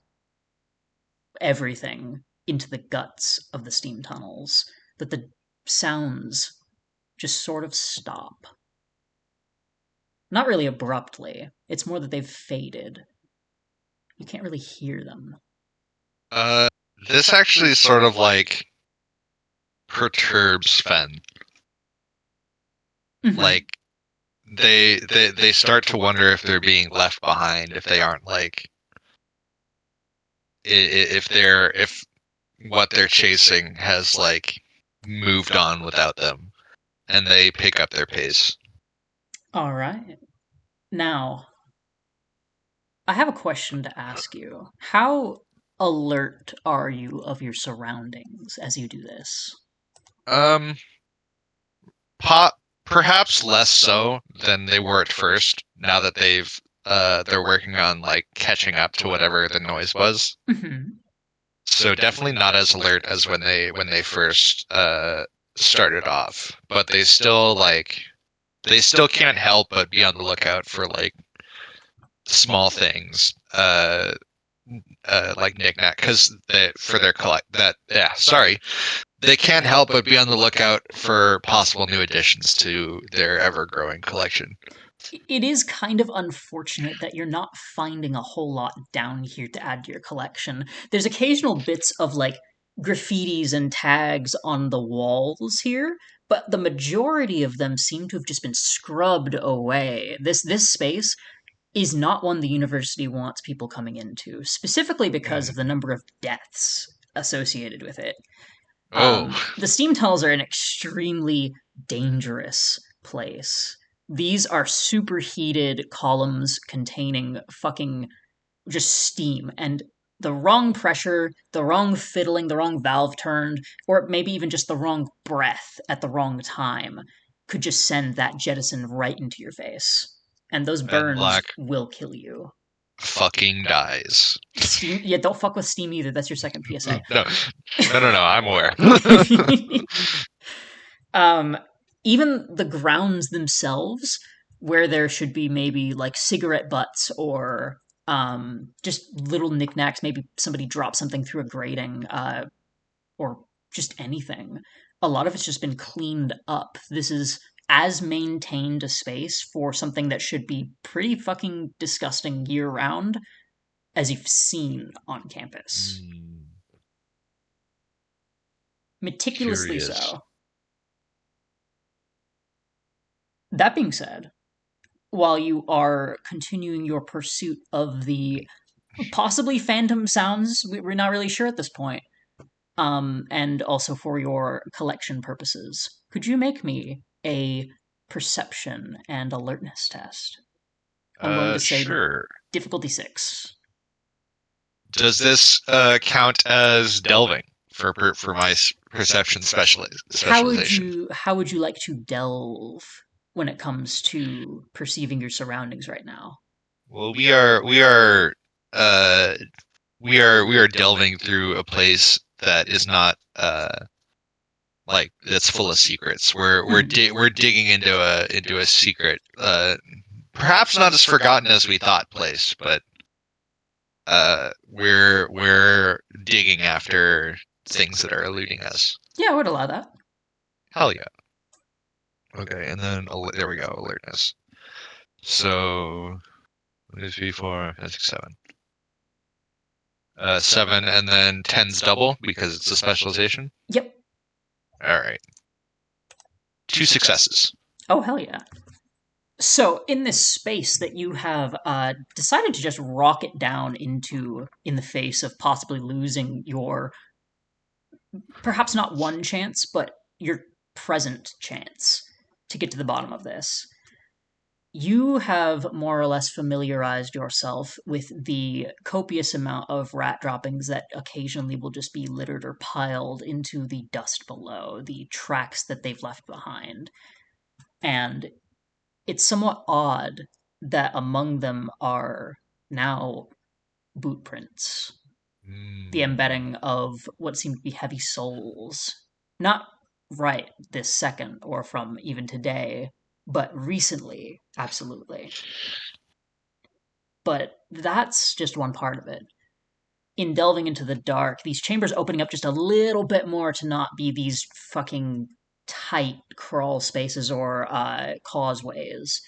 A: everything into the guts of the steam tunnels, that the sounds just sort of stop. Not really abruptly, it's more that they've faded. You can't really hear them.
B: This actually sort of like perturbs Fenn.
A: Mm-hmm.
B: Like they start to wonder if they're being left behind, if they aren't like if what they're chasing has like moved on without them, and they pick up their pace.
A: All right. Now, I have a question to ask you. How alert are you of your surroundings as you do this?
B: Um, pop perhaps less so than they were at first. Now that they're working on like catching up to whatever the noise was.
A: Mm-hmm.
B: So definitely not as alert as when they first started off, but they still can't help but be on the lookout for like small things, like knickknack, because for their they can't help but be on the lookout for possible new additions to their ever-growing collection.
A: It is kind of unfortunate that you're not finding a whole lot down here to add to your collection. There's occasional bits of like graffitis and tags on the walls here, but the majority of them seem to have just been scrubbed away. This space is not one the university wants people coming into, specifically because of the number of deaths associated with it. The steam tunnels are an extremely dangerous place. These are superheated columns containing fucking just steam, and the wrong pressure, the wrong fiddling, the wrong valve turned, or maybe even just the wrong breath at the wrong time could just send that jettison right into your face. And those burns
B: Black
A: will kill you.
B: fucking dies.
A: Steam, yeah, don't fuck with steam either. That's your second PSA.
B: No, I'm aware.
A: Even the grounds themselves, where there should be maybe like cigarette butts or Just little knickknacks. Maybe somebody dropped something through a grating, or just anything. A lot of it's just been cleaned up. This is as maintained a space for something that should be pretty fucking disgusting year round as you've seen on campus.
B: Hmm.
A: Meticulously
B: Curious.
A: so. That being said, while you are continuing your pursuit of the possibly phantom sounds, we're not really sure at this point, and also for your collection purposes, could you make me a perception and alertness test? I'm going to say
B: Sure.
A: difficulty 6.
B: Does this count as delving for my perception specialization?
A: How would you like to delve when it comes to perceiving your surroundings right now?
B: Well, uh we are delving through a place that is not like that's full of secrets. We're digging into a secret, perhaps not as forgotten as we thought place, but we're digging after things that are eluding us.
A: Yeah, I would allow that.
B: Hell yeah. Okay, and then there we go, alertness. So 3, 4, 5, 6, 7. 7, and then 10's double because it's a specialization.
A: Yep.
B: All right, 2 successes.
A: Oh, hell yeah. So, in this space that you have decided to just rocket down into in the face of possibly losing your, perhaps not one chance, but your present chance to get to the bottom of this, you have more or less familiarized yourself with the copious amount of rat droppings that occasionally will just be littered or piled into the dust below, the tracks that they've left behind. And it's somewhat odd that among them are now boot prints, the
B: Mm.
A: embedding of what seem to be heavy soles. Not right this second or from even today, but recently, absolutely. But that's just one part of it. In delving into the dark, these chambers opening up just a little bit more to not be these fucking tight crawl spaces or causeways.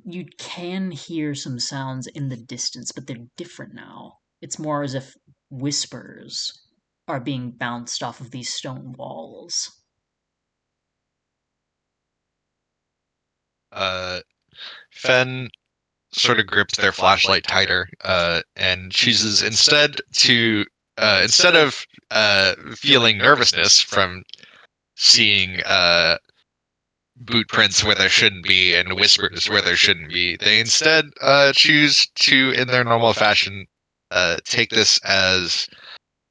A: You can hear some sounds in the distance, but they're different now. It's more as if whispers are being bounced off of these stone walls.
B: Uh, Fenn sort of grips their flashlight tighter, and chooses instead of feeling nervousness from seeing boot prints where there shouldn't be and whispers where there shouldn't be, they instead choose to, in their normal fashion, take this as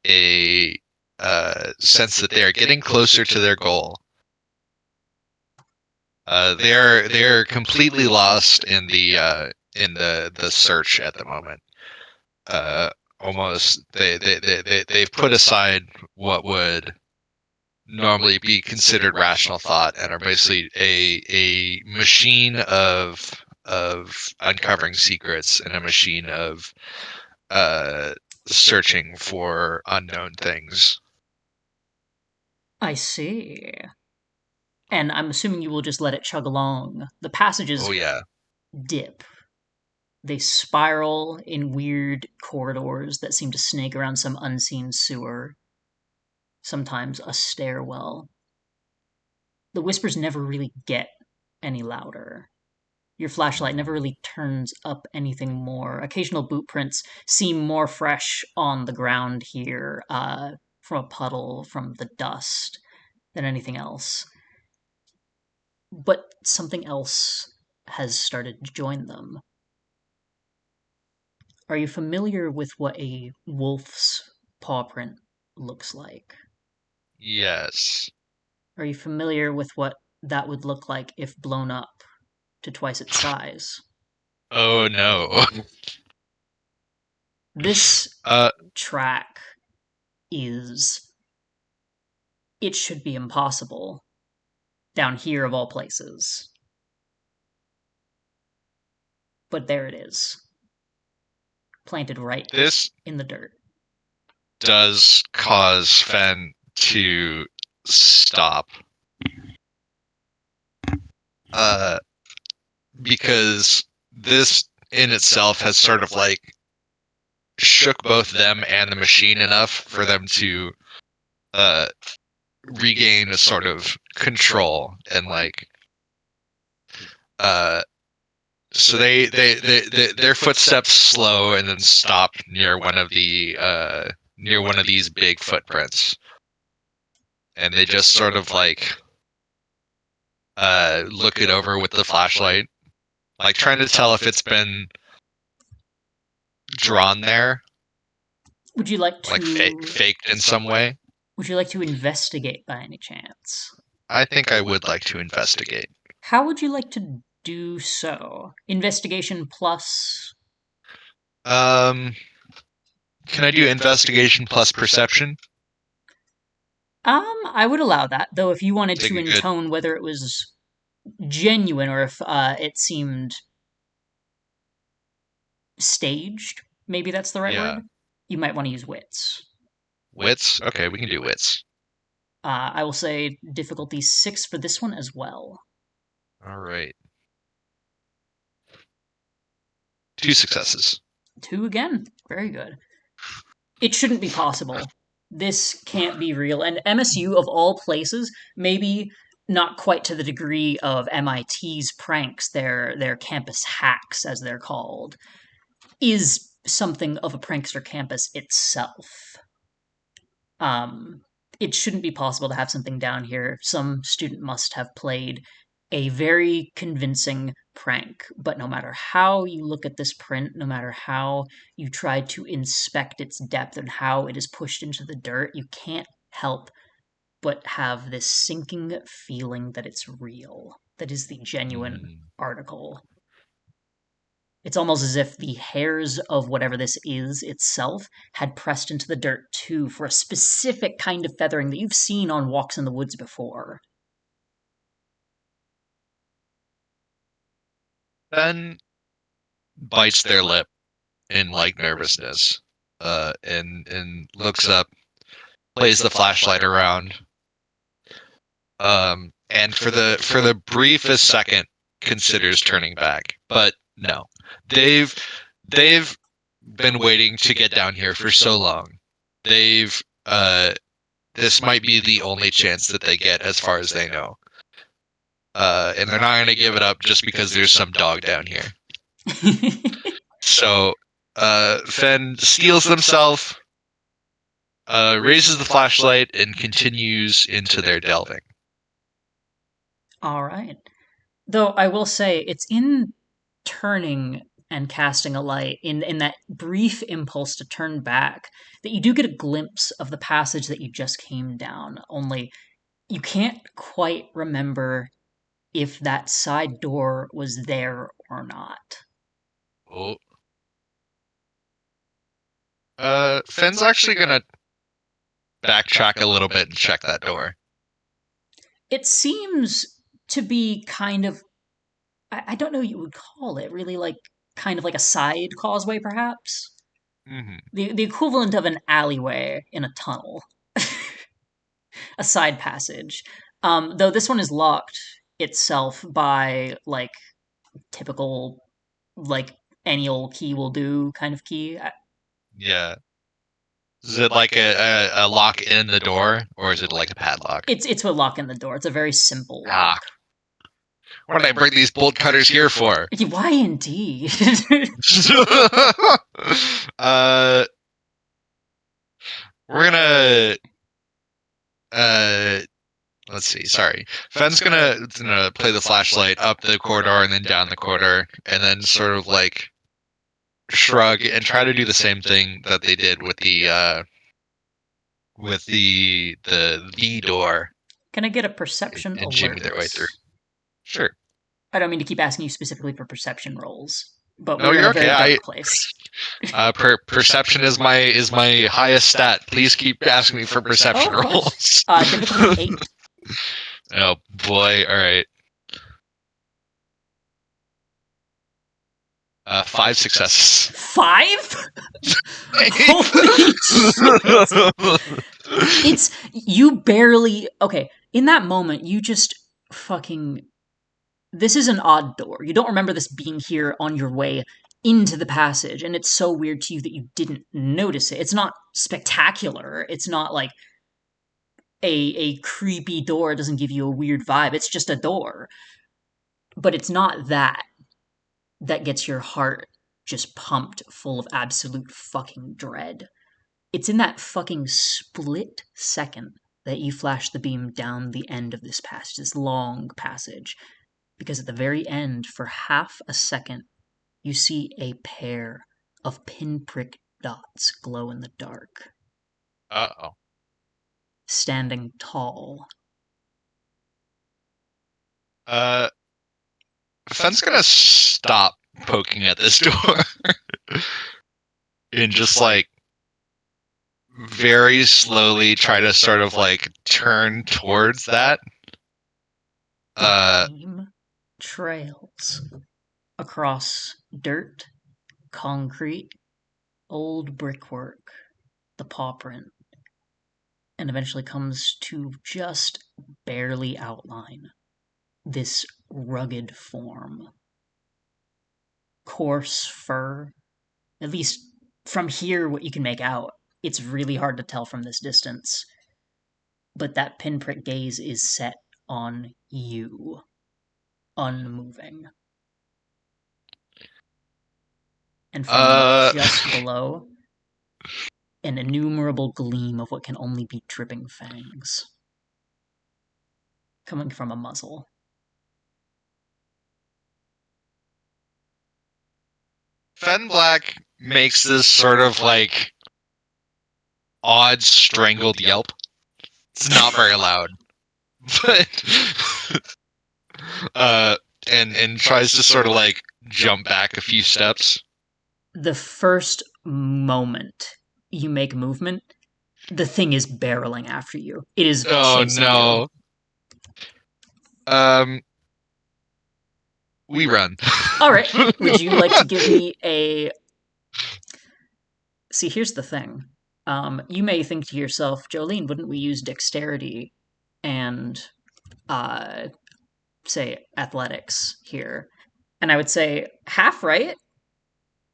B: a sense that they are getting closer to their goal. They're completely lost in the search at the moment. Almost they've put aside what would normally be considered rational thought and are basically a machine of uncovering secrets and a machine of uh searching for unknown things.
A: I see. And I'm assuming you will just let it chug along. The passages
B: Oh yeah.
A: dip. They spiral in weird corridors that seem to snake around some unseen sewer, sometimes a stairwell. The whispers never really get any louder. Your flashlight never really turns up anything more. Occasional boot prints seem more fresh on the ground here, from a puddle, from the dust, than anything else. But something else has started to join them. Are you familiar with what a wolf's paw print looks like?
B: Yes.
A: Are you familiar with what that would look like if blown up to twice its size?
B: Oh no.
A: This
B: uh
A: track is. It should be impossible. Down here, of all places. But there it is. planted right
B: This
A: in the dirt.
B: does cause Fenn to stop. Because this in itself has sort of like shook both them and the machine enough for them to regain a sort of control and like so their footsteps slow and then stop near one of these big footprints, and they just sort of like look it over with the flashlight, like trying to tell if it's been drawn there,
A: Would you like
B: like
A: to
B: faked in some way.
A: Would you like to investigate by any chance?
B: I think I would like to investigate.
A: How would you like to do so? Investigation plus.
B: Um, can I do investigation plus perception?
A: I would allow that, though if you wanted
B: Take
A: to
B: a good.
A: intone whether it was genuine or if it seemed staged, maybe that's the right
B: Yeah,
A: word, you might want to use wits.
B: wits. Okay, we can do wits.
A: I will say difficulty 6 for this one as well.
B: All right. 2 successes.
A: 2 again. Very good. It shouldn't be possible. This can't be real. And MSU, of all places, maybe not quite to the degree of MIT's pranks, their campus hacks, as they're called, is something of a prankster campus itself. Um, it shouldn't be possible to have something down here. Some student must have played a very convincing prank. But no matter how you look at this print, no matter how you try to inspect its depth and how it is pushed into the dirt, you can't help but have this sinking feeling that it's real, that is the genuine
B: Mm.
A: article. It's almost as if the hairs of whatever this is itself had pressed into the dirt too for a specific kind of feathering that you've seen on walks in the woods before.
B: Then bites their lip in like nervousness, and looks up, plays the flashlight around, and for the briefest second considers turning back, but no, they've they've been waiting to get down here for so long. They've this might be the only chance that they get as far as they know. And they're not going to give it up just because there's some dog down here. So Fenn steels himself, raises the flashlight, and continues into their delving.
A: All right. Though I will say, it's in turning and casting a light, in that brief impulse to turn back, that you do get a glimpse of the passage that you just came down. Only you can't quite remember if that side door was there or not.
B: Oh. Fenn's actually gonna backtrack a little bit and check that door.
A: It seems to be kind of, I don't know what you would call it, really like kind of like a side causeway, perhaps?
B: Mm-hmm.
A: The equivalent of an alleyway in a tunnel, a side passage. Though this one is locked itself by like typical, like any old key will do kind of key.
B: Yeah. Is it like a lock in the door, or is it like a padlock?
A: It's a lock in the door. It's a very simple
B: Ah,
A: lock.
B: what did I bring these bolt cutters here for?
A: Why indeed?
B: uh, we're gonna uh, let's see. Sorry, Fenn's gonna play the flashlight up the corridor and then down the corridor, and then sort of like shrug and try to do the same thing that they did with the V door.
A: Can I get a perception
B: And
A: alert?
B: jimmy their way through. Sure.
A: I don't mean to keep asking you specifically for perception rolls, but
B: No,
A: we're in
B: you're
A: a very
B: okay.
A: dark place.
B: Perception is my highest stat. Please keep asking me for perception
A: Oh, of
B: rolls.
A: course. Difficulty 8.
B: Oh boy! All right. 5 successes.
A: 5? Holy shit! It's, you barely, okay, in that moment, you just fucking, this is an odd door. You don't remember this being here on your way into the passage, and it's so weird to you that you didn't notice it. It's not spectacular. It's not like a creepy door. It doesn't give you a weird vibe. It's just a door. But it's not that gets your heart just pumped full of absolute fucking dread. It's in that fucking split second that you flash the beam down the end of this passage, this long passage. Because at the very end, for half a second, you see a pair of pinprick dots glow in the dark.
B: Uh-oh.
A: Standing tall.
B: Fenn's gonna stop poking at this door. And just, like, very slowly try to sort of, like, turn towards that.
A: The beam trails across dirt, concrete, old brickwork, the paw print, and eventually comes to just barely outline this rugged form. Coarse fur, at least from here, what you can make out. It's really hard to tell from this distance. But that pinprick gaze is set on you, unmoving. And from just below, an innumerable gleam of what can only be dripping fangs. Coming from a muzzle.
B: Fenn Black makes this sort of, like, odd strangled yelp. It's not very loud. But and tries to sort of, like, jump back a few steps.
A: The first moment you make movement, the thing is barreling after you. It is chasing you.
B: We run.
A: All right. Would you like to give me a... See, here's the thing. You may think to yourself, Jolene, wouldn't we use dexterity and, say, athletics here? And I would say, half right?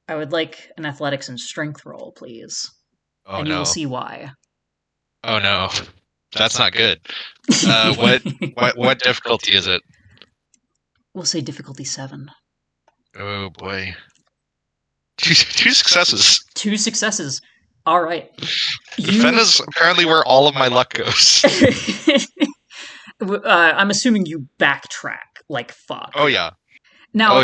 A: I would like an athletics and strength roll, please.
B: Oh,
A: and you will see why.
B: Oh, no. That's not good. What difficulty is it?
A: We'll say difficulty 7.
B: Oh, boy. Two successes.
A: 2 successes. All right.
B: Fenn is apparently where all of my luck goes.
A: I'm assuming you backtrack like fuck.
B: Oh, yeah.
A: Now,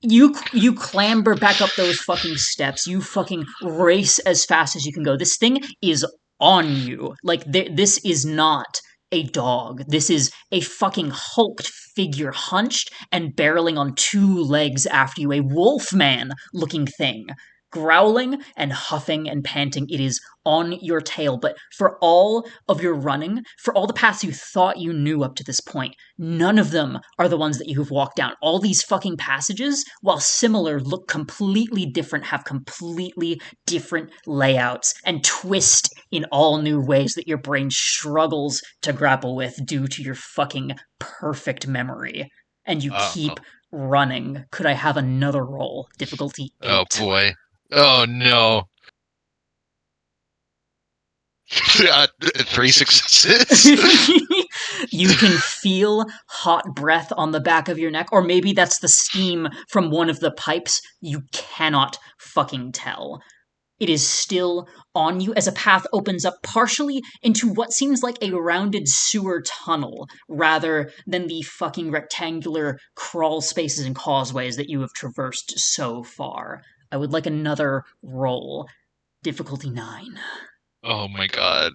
A: you clamber back up those fucking steps. You fucking race as fast as you can go. This thing is on you. Like, this is not a dog. This is a fucking hulked figure, hunched and barreling on 2 legs after you. A wolfman-looking thing. Growling and huffing and panting, it is on your tail. But for all of your running, for all the paths you thought you knew up to this point, none of them are the ones that you have walked down. All these fucking passages, while similar, look completely different, have completely different layouts, and twist in all new ways that your brain struggles to grapple with due to your fucking perfect memory. And you keep running. Could I have another roll? Difficulty 8.
B: Oh, boy. Oh, no. 3 successes?
A: You can feel hot breath on the back of your neck, or maybe that's the steam from one of the pipes. You cannot fucking tell. It is still on you as a path opens up partially into what seems like a rounded sewer tunnel, rather than the fucking rectangular crawl spaces and causeways that you have traversed so far. I would like another roll. Difficulty 9.
B: Oh my god.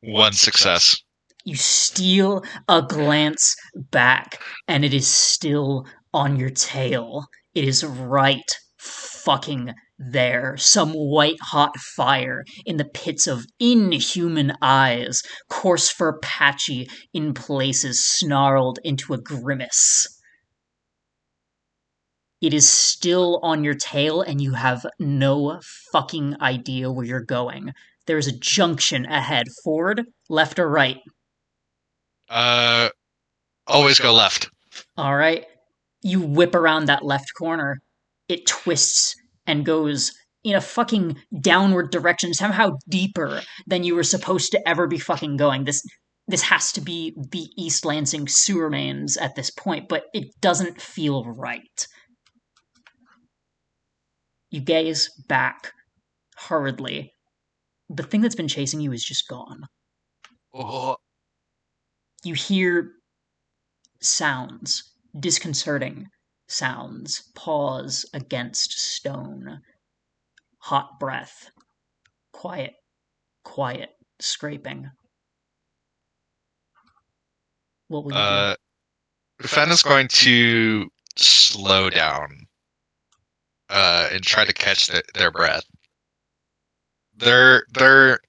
B: 1 success.
A: You steal a glance back, and it is still on your tail. It is right fucking there. Some white-hot fire in the pits of inhuman eyes, coarse fur patchy in places, snarled into a grimace. It is still on your tail, and you have no fucking idea where you're going. There's a junction ahead. Forward, left, or right?
B: Always go left.
A: All right. You whip around that left corner. It twists and goes in a fucking downward direction, somehow deeper than you were supposed to ever be fucking going. This has to be the East Lansing sewer mains at this point, but it doesn't feel right. You gaze back hurriedly. The thing that's been chasing you is just gone.
B: Oh.
A: You hear sounds, disconcerting sounds, paws against stone, hot breath, quiet, scraping. What will you do?
B: Fenn is going to slow down and try to catch their breath. They're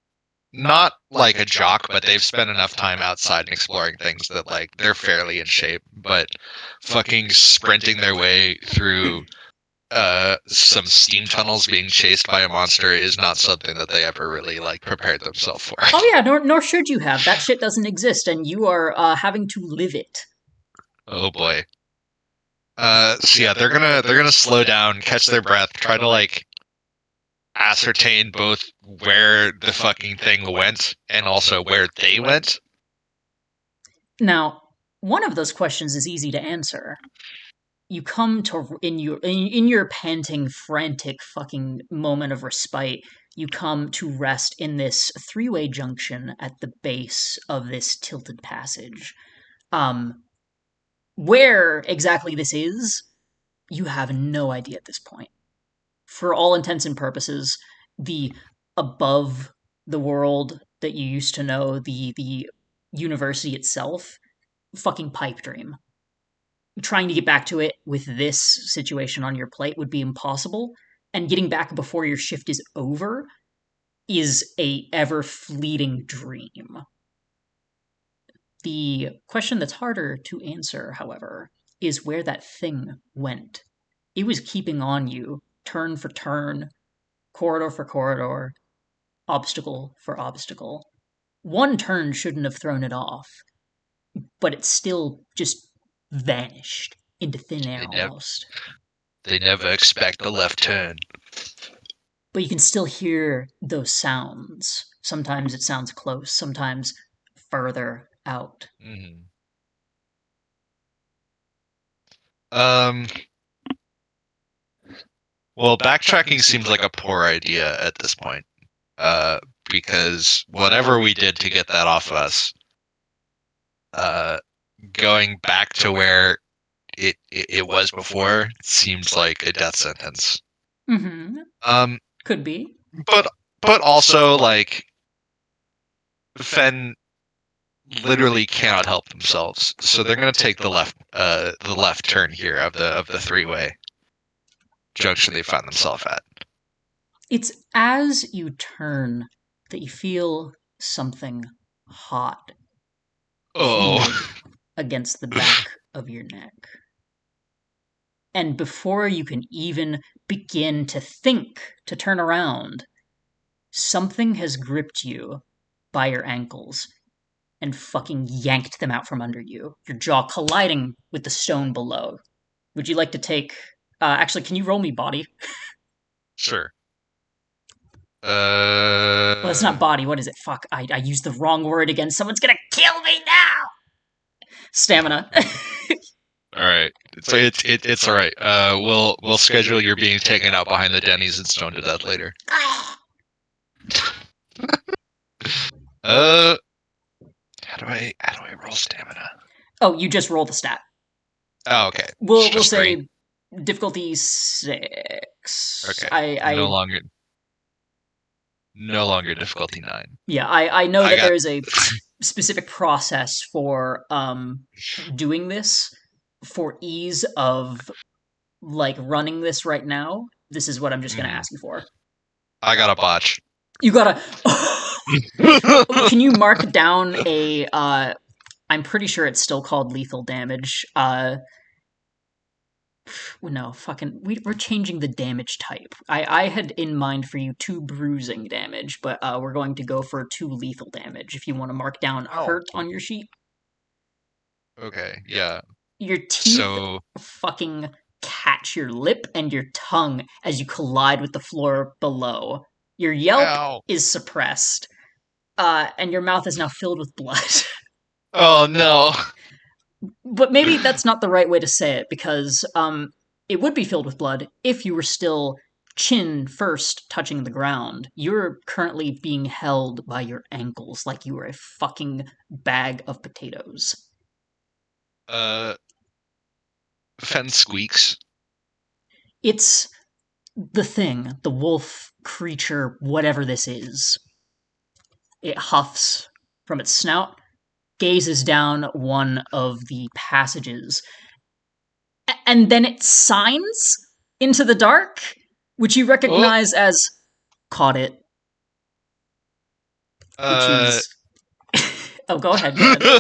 B: not like a jock, but they've spent enough time outside and exploring things that like they're fairly in shape. But fucking sprinting their way through some steam tunnels being chased by a monster is not something that they ever really like prepared themselves for.
A: Oh yeah, nor should you have. That shit doesn't exist, and you are having to live it.
B: Oh boy. So yeah, they're gonna slow down, catch their breath, try to like ascertain both where the fucking thing went and also where they went.
A: Now, one of those questions is easy to answer. You come to in your panting, frantic fucking moment of respite, you come to rest in this three-way junction at the base of this tilted passage. Where exactly this is, you have no idea at this point. For all intents and purposes, the above the world that you used to know, the university itself, fucking pipe dream. Trying to get back to it with this situation on your plate would be impossible, and getting back before your shift is over is a ever fleeting dream. The question that's harder to answer, however, is where that thing went. It was keeping on you, turn for turn, corridor for corridor, obstacle for obstacle. One turn shouldn't have thrown it off, but it still just vanished into thin air almost.
B: They never expect a left turn.
A: But you can still hear those sounds. Sometimes it sounds close, sometimes further out.
B: Mm-hmm. Well, backtracking seems like a poor idea at this point. Because whatever we did to get that off us, going back to where it was before seems like a death sentence.
A: Mm-hmm. Could be.
B: But also like Fenn literally cannot help themselves, so they're gonna take the left turn here of the three-way junction they find themselves at.
A: It's as you turn that you feel something hot against the back of your neck. And before you can even begin to think to turn around, something has gripped you by your ankles and fucking yanked them out from under you, your jaw colliding with the stone below. Would you like to take... actually, can you roll me body?
B: Sure.
A: Well, it's not body. What is it? Fuck, I used the wrong word again. Someone's gonna kill me now! Stamina.
B: Alright. It's alright. We'll schedule your being taken out behind the Denny's and stoned to death later. How do I roll stamina?
A: Oh, you just roll the stat.
B: Oh, okay.
A: We'll say difficulty 6.
B: Okay.
A: I
B: no longer difficulty 9.
A: Yeah, I know that there is a specific process for doing this for ease of like running this right now. This is what I'm just going to ask you for.
B: I got a botch.
A: You got Can you mark down a I'm pretty sure it's still called lethal damage. No, we're changing the damage type. I had in mind for you 2 bruising damage, but we're going to go for 2 lethal damage if you want to mark down
B: Oh.
A: hurt on your sheet.
B: Okay, yeah.
A: Your teeth
B: So,
A: fucking catch your lip and your tongue as you collide with the floor below. Your yelp
B: ow.
A: is suppressed, and your mouth is now filled with blood.
B: Oh no.
A: But maybe that's not the right way to say it, because it would be filled with blood if you were still chin first touching the ground. You're currently being held by your ankles like you were a fucking bag of potatoes.
B: Uh, Fenn squeaks.
A: It's the thing, the wolf creature, whatever this is. It huffs from its snout, gazes down one of the passages, and then it signs into the dark, which you
B: Oh,
A: recognize as caught it, which
B: uh,
A: is. Oh, go ahead, go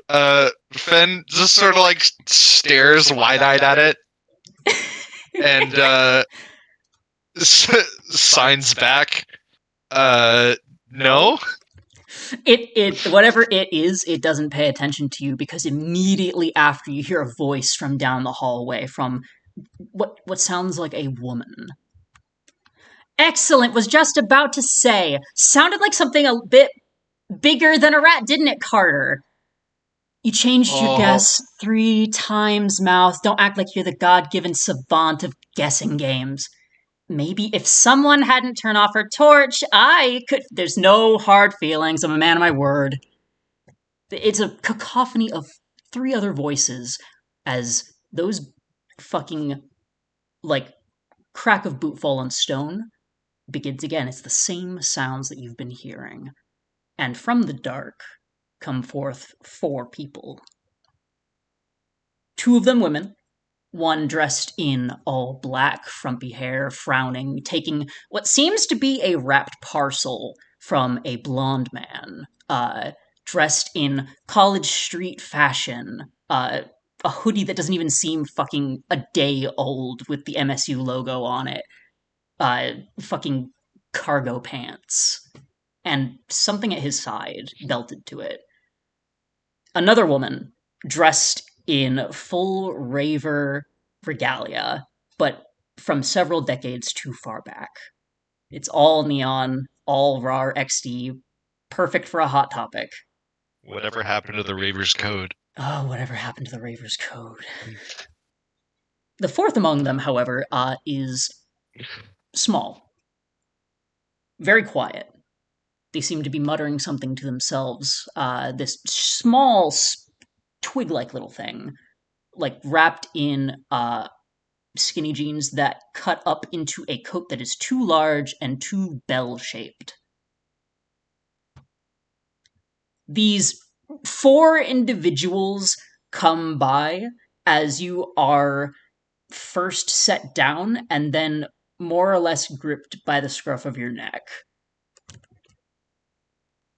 A: ahead.
B: Fenn just sort of like stares wide-eyed at it and signs back. No.
A: Whatever it is, it doesn't pay attention to you because immediately after you hear a voice from down the hallway from what sounds like a woman. Excellent, was just about to say. Sounded like something a bit bigger than a rat, didn't it, Carter? You changed your
B: Oh,
A: guess 3 times, Mouth. Don't act like you're the god-given savant of guessing games. Maybe if someone hadn't turned off her torch, I could. There's no hard feelings. I'm a man of my word. It's a cacophony of 3 other voices as those fucking, like, crack of boot fall on stone begins again. It's the same sounds that you've been hearing. And from the dark come forth 4 people. 2 of them women, one dressed in all black, frumpy hair, frowning, taking what seems to be a wrapped parcel from a blonde man, dressed in college street fashion, a hoodie that doesn't even seem fucking a day old with the MSU logo on it, fucking cargo pants, and something at his side belted to it. Another woman dressed in full raver regalia, but from several decades too far back. It's all neon, all raw XD, perfect for a hot topic.
B: whatever happened to the Raver's Code?
A: Oh, whatever happened to the Raver's Code? The 4th among them, however, is small, very quiet. They seem to be muttering something to themselves. This small, twig-like little thing, like wrapped in skinny jeans that cut up into a coat that is too large and too bell-shaped. These 4 individuals come by as you are first set down and then more or less gripped by the scruff of your neck.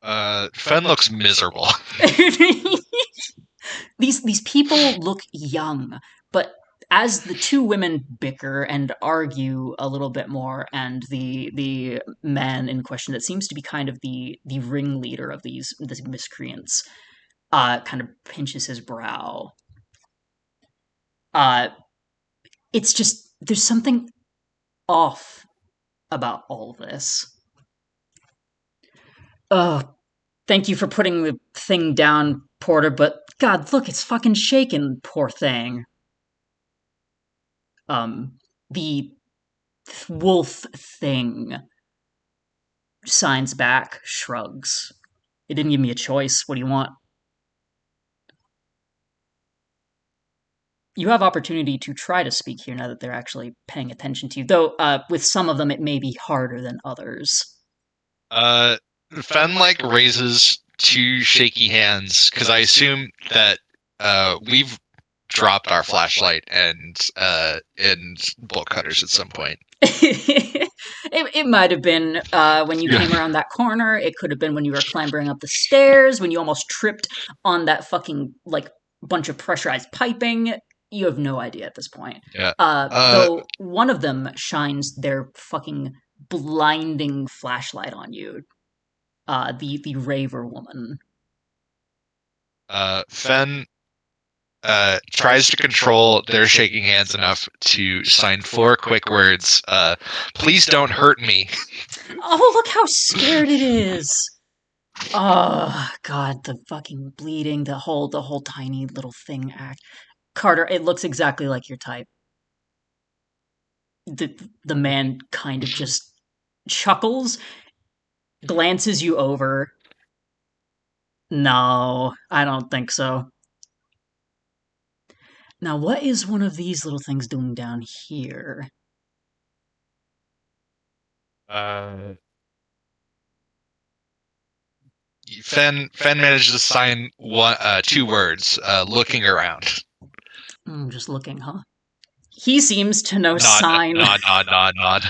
B: Fenn looks miserable.
A: These people look young, but as the 2 women bicker and argue a little bit more, and the man in question that seems to be kind of the ringleader of these miscreants, kind of pinches his brow. It's just there's something off about all this. Thank you for putting the thing down, Porter, but God, look, it's fucking shaking, poor thing. The wolf thing signs back, shrugs. It didn't give me a choice. What do you want? You have opportunity to try to speak here now that they're actually paying attention to you, though with some of them it may be harder than others.
B: Fenn like raises 2 shaky hands because I assume that we've dropped our flashlight and bolt cutters at some point.
A: It might have been when you came around that corner. It could have been when you were clambering up the stairs, when you almost tripped on that fucking, like, bunch of pressurized piping. You have no idea at this point.
B: Yeah.
A: Though one of them shines their fucking blinding flashlight on you. The Raver woman.
B: Fenn tries to control their shaking hands enough to sign 4 quick words. Please don't hurt me.
A: Oh, look how scared it is. Oh god, the fucking bleeding, the whole tiny little thing act. Carter, it looks exactly like your type. The man kind of just chuckles, glances you over. No, I don't think so. Now, what is one of these little things doing down here?
B: Uh, Fenn manages to sign 2 words. Looking around.
A: Just looking, huh? He seems to know
B: Nod,
A: sign.
B: nod, nod, nod, nod.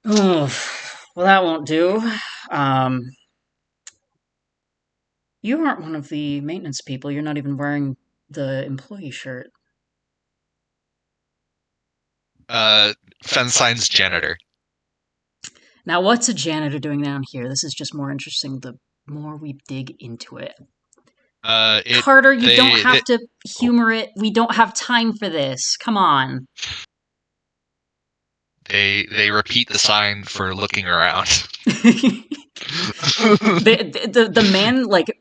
A: Oh, well, that won't do. Um, you aren't one of the maintenance people. You're not even wearing the employee shirt.
B: Fenn signs janitor.
A: Now, what's a janitor doing down here? This is just more interesting the more we dig into it. Carter, you don't have to humor it. We don't have time for this. Come on.
B: They repeat the sign for looking around.
A: The man, like,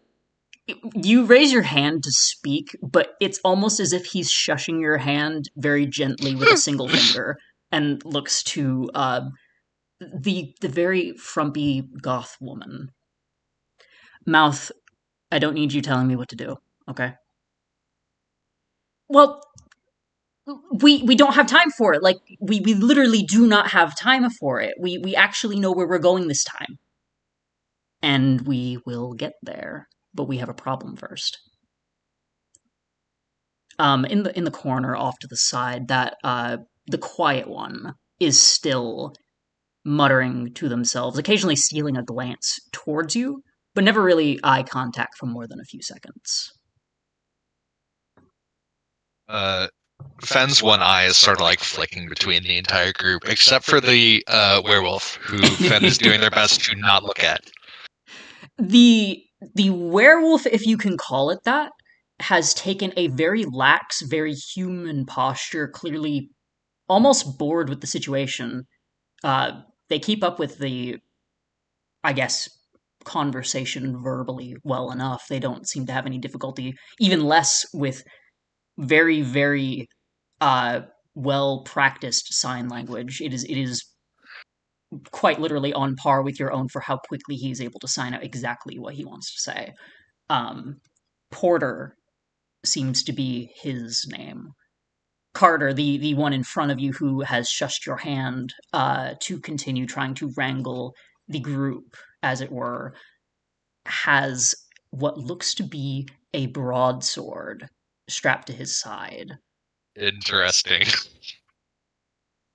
A: you raise your hand to speak, but it's almost as if he's shushing your hand very gently with a single finger and looks to the very frumpy goth woman. Mouth, I don't need you telling me what to do, okay? Well, we don't have time for it. Like, we literally do not have time for it. We actually know where we're going this time. And we will get there, but we have a problem first. In the corner off to the side, that the quiet one is still muttering to themselves, occasionally stealing a glance towards you, but never really eye contact for more than a few seconds.
B: Fenn's one eye is sort of like flicking between the entire group, except for the werewolf, who Fenn is doing their best to not look at.
A: The werewolf, if you can call it that, has taken a very lax, very human posture, clearly almost bored with the situation. They keep up with the, I guess, conversation verbally well enough. They don't seem to have any difficulty, even less with very, very well practiced sign language. It is quite literally on par with your own for how quickly he's able to sign out exactly what he wants to say. Um, Porter seems to be his name. Carter, the one in front of you who has shushed your hand to continue trying to wrangle the group, as it were, has what looks to be a broadsword strapped to his side.
B: Interesting.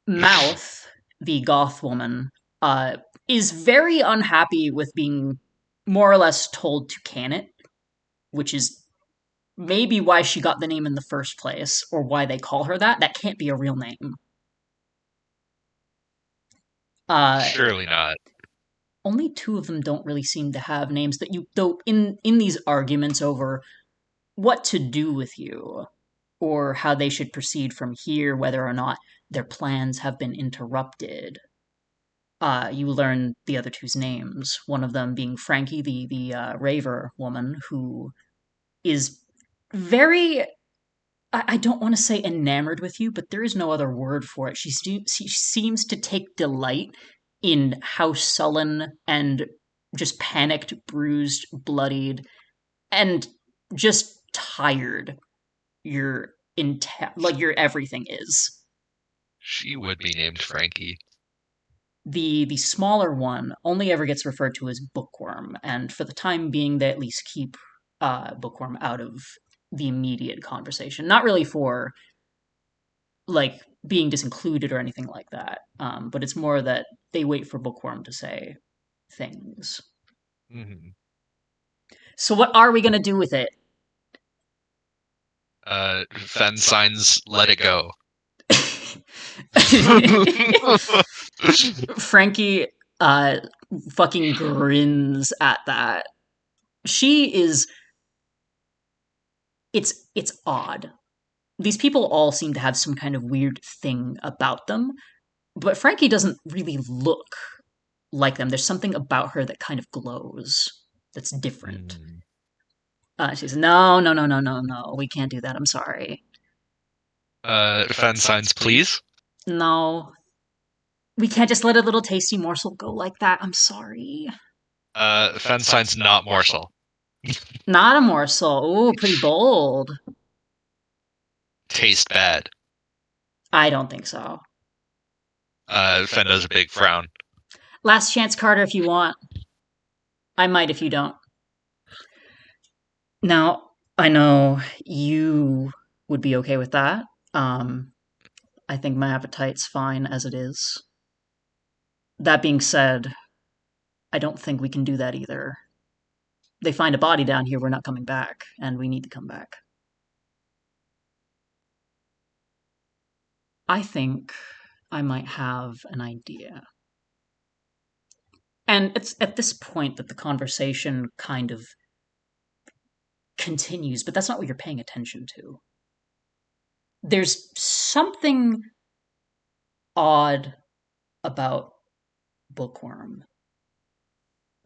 A: Mouth, the goth woman, is very unhappy with being more or less told to can it, which is maybe why she got the name in the first place, or why they call her that. That can't be a real name.
B: Surely not.
A: Only 2 of them don't really seem to have names that you, though in these arguments over what to do with you, or how they should proceed from here, whether or not their plans have been interrupted. You learn the other two's names. One of them being Frankie, the raver woman, who is very. I don't want to say enamored with you, but there is no other word for it. She seems to take delight in how sullen and just panicked, bruised, bloodied, and just tired your everything is.
B: She would be named Frankie.
A: The smaller one only ever gets referred to as Bookworm, and for the time being, they at least keep Bookworm out of the immediate conversation. Not really for like being disincluded or anything like that, but it's more that they wait for Bookworm to say things.
B: Mm-hmm.
A: So what are we gonna do with it?
B: Fenn signs "Let It Go."
A: Frankie fucking grins at that. She is it's odd. These people all seem to have some kind of weird thing about them, but Frankie doesn't really look like them. There's something about her that kind of glows that's different.
B: Mm.
A: She says, no, no, no, no, no, no. We can't do that. I'm sorry.
B: Fenn signs "Please."
A: No. We can't just let a little tasty morsel go like that. I'm sorry.
B: Fenn signs "Not morsel."
A: Not a morsel. Ooh, pretty bold.
B: Taste bad.
A: I don't think so.
B: Fenn does a big frown.
A: Last chance, Carter, if you want. I might if you don't. Now, I know you would be okay with that. I think my appetite's fine as it is. That being said, I don't think we can do that either. They find a body down here, we're not coming back, and we need to come back. I think I might have an idea. And it's at this point that the conversation kind of continues, but that's not what you're paying attention to. There's something odd about Bookworm.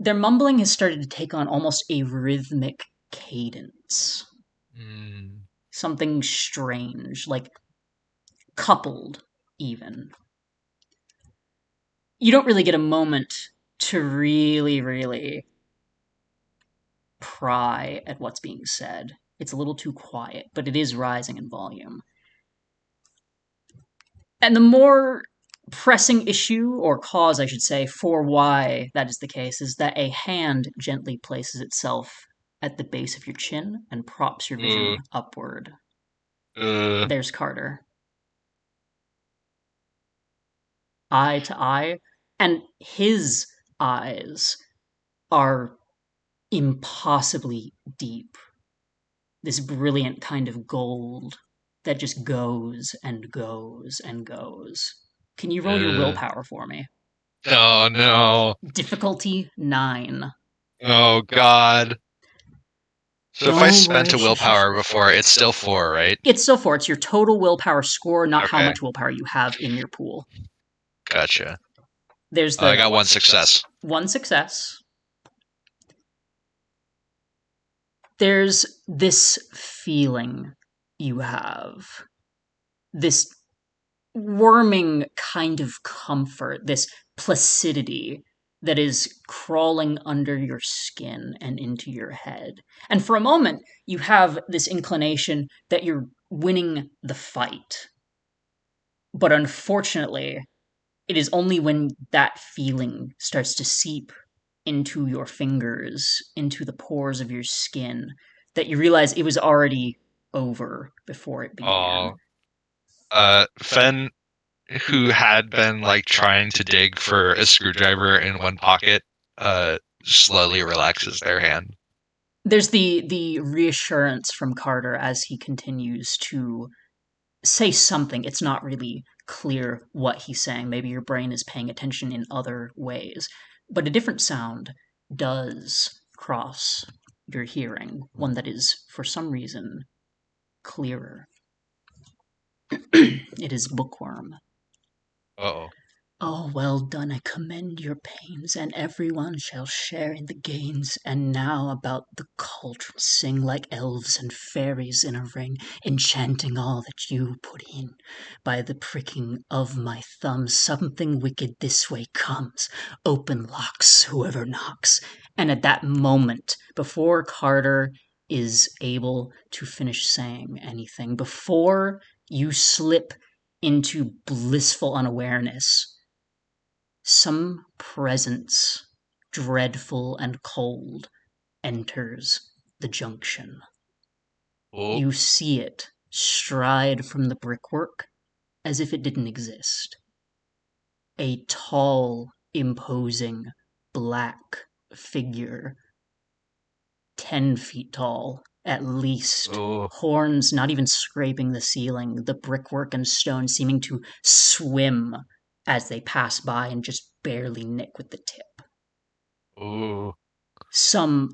A: Their mumbling has started to take on almost a rhythmic cadence.
B: Mm.
A: Something strange, like coupled, even. You don't really get a moment to really pry at what's being said. It's a little too quiet, but it is rising in volume. And the more pressing issue, or cause, I should say, for why that is the case, is that a hand gently places itself at the base of your chin and props your vision upward. There's Carter. Eye to eye, and his eyes are impossibly deep. This brilliant kind of gold that just goes and goes and goes. Can you roll your willpower for me?
B: Oh no.
A: Difficulty 9.
B: Oh god. So if I
A: Don't
B: spent
A: worry.
B: a willpower before, it's still 4, right?
A: It's still 4. It's your total willpower score, not how
B: Okay.
A: much willpower you have in your pool.
B: Gotcha.
A: There's
B: I got 1 success.
A: 1 success. There's this feeling you have. This worming kind of comfort, this placidity that is crawling under your skin and into your head. And for a moment, you have this inclination that you're winning the fight. But unfortunately, it is only when that feeling starts to seep into your fingers, into the pores of your skin, that you realize it was already over before it began.
B: Fenn, who had been like trying to dig for a screwdriver in one pocket, slowly relaxes their hand.
A: There's the reassurance from Carter as he continues to say something. It's not really clear what he's saying. Maybe your brain is paying attention in other ways. But a different sound does cross your hearing, one that is, for some reason, clearer. It is Bookworm.
B: Uh-oh.
A: Oh, well done, I commend your pains, and everyone shall share in the gains. And now about the cauldron sing like elves and fairies in a ring, enchanting all that you put in. By the pricking of my thumb, something wicked this way comes. Open locks, whoever knocks. And at that moment, before Carter is able to finish saying anything, before you slip into blissful unawareness, some presence, dreadful and cold, enters the junction.
B: Oh.
A: You see it stride from the brickwork as if it didn't exist. A tall, imposing, black figure, 10 feet tall, at least.
B: Oh.
A: Horns not even scraping the ceiling, the brickwork and stone seeming to swim as they pass by and just barely nick with the tip.
B: Ooh.
A: Some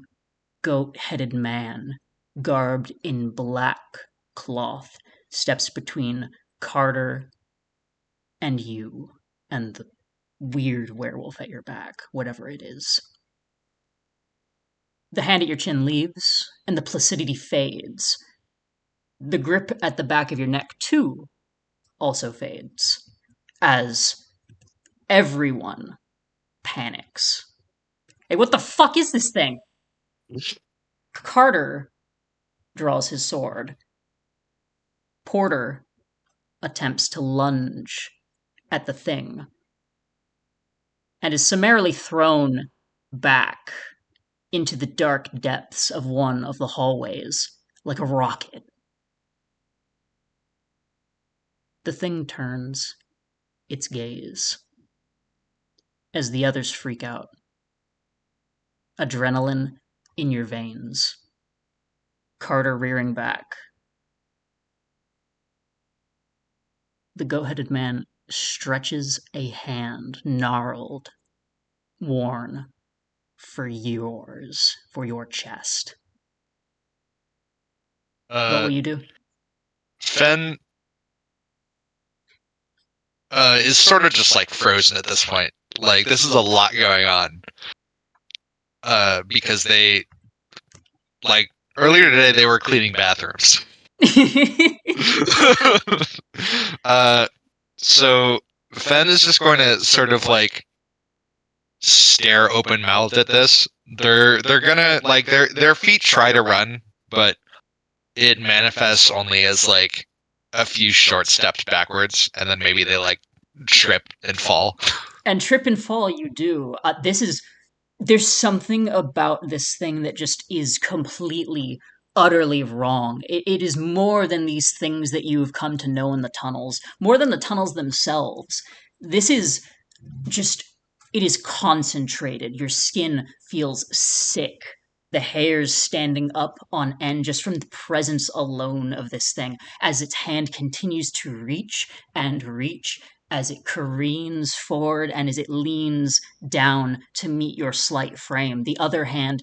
A: goat-headed man, garbed in black cloth, steps between Carter and you and the weird werewolf at your back, whatever it is. The hand at your chin leaves, and the placidity fades. The grip at the back of your neck, too, also fades, as everyone panics. Hey, what the fuck is this thing? Carter draws his sword. Porter attempts to lunge at the thing and is summarily thrown back into the dark depths of one of the hallways like a rocket. The thing turns its gaze as the others freak out. Adrenaline in your veins. Carter rearing back. The goat-headed man stretches a hand, gnarled, worn, for your chest. What will you do?
B: Fenn is sort of just like frozen at this point. Like, this is a lot going on. Because they, like, earlier today they were cleaning bathrooms. So Fenn is just going to sort of like stare open mouthed at this. They're gonna like their feet try to run, but it manifests only as like a few short steps backwards, and then maybe they like trip and fall.
A: And trip and fall you do. There's something about this thing that just is completely, utterly wrong. It is more than these things that you have come to know in the tunnels, more than the tunnels themselves. This is just, it is concentrated. Your skin feels sick. The hairs standing up on end just from the presence alone of this thing, as its hand continues to reach and reach, as it careens forward and as it leans down to meet your slight frame. The other hand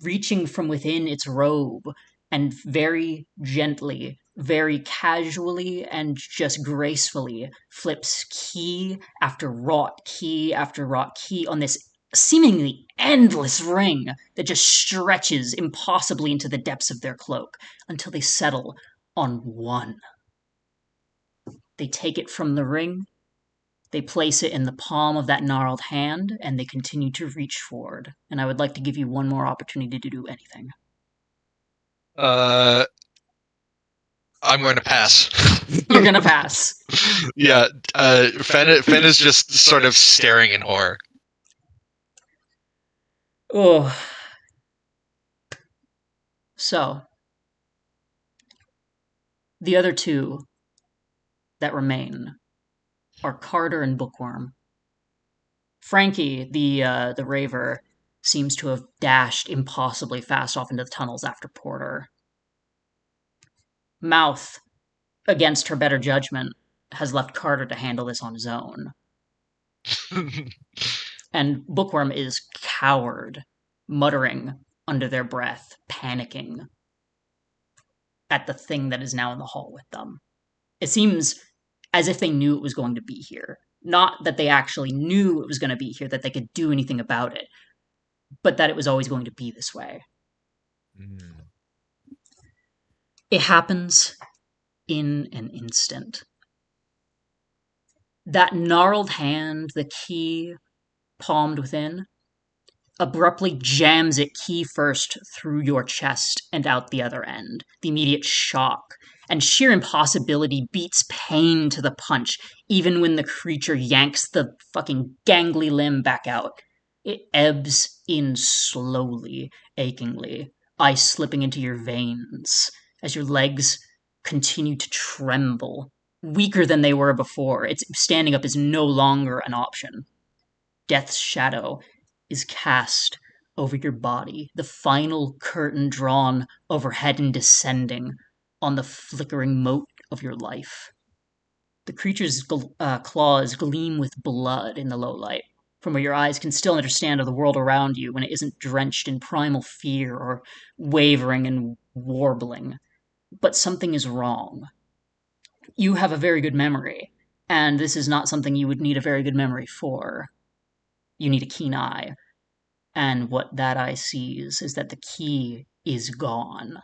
A: reaching from within its robe and very gently, very casually, and just gracefully flips key after wrought key after wrought key on this seemingly endless ring that just stretches impossibly into the depths of their cloak until they settle on one. They take it from the ring, they place it in the palm of that gnarled hand, and they continue to reach forward. And I would like to give you one more opportunity to do anything.
B: I'm going to pass.
A: You're gonna pass.
B: Yeah, Fenn is just sort of staring in horror.
A: Oh. So, the other two that remain are Carter and Bookworm. Frankie, the raver, seems to have dashed impossibly fast off into the tunnels after Porter. Mouth, against her better judgment, has left Carter to handle this on his own. And Bookworm is cowered, muttering under their breath, panicking at the thing that is now in the hall with them. It seems as if they knew it was going to be here. Not that they actually knew it was going to be here, that they could do anything about it, but that it was always going to be this way. It happens in an instant. That gnarled hand, the key palmed within, abruptly jams it key first through your chest and out the other end. The immediate shock and sheer impossibility beats pain to the punch, even when the creature yanks the fucking gangly limb back out. It ebbs in slowly, achingly, ice slipping into your veins as your legs continue to tremble. Weaker than they were before, it's standing up is no longer an option. Death's shadow is cast over your body, the final curtain drawn overhead and descending on the flickering mote of your life. The creature's claws gleam with blood in the low light, from where your eyes can still understand of the world around you when it isn't drenched in primal fear or wavering and warbling. But something is wrong. You have a very good memory, and this is not something you would need a very good memory for. You need a keen eye, and what that eye sees is that the key is gone.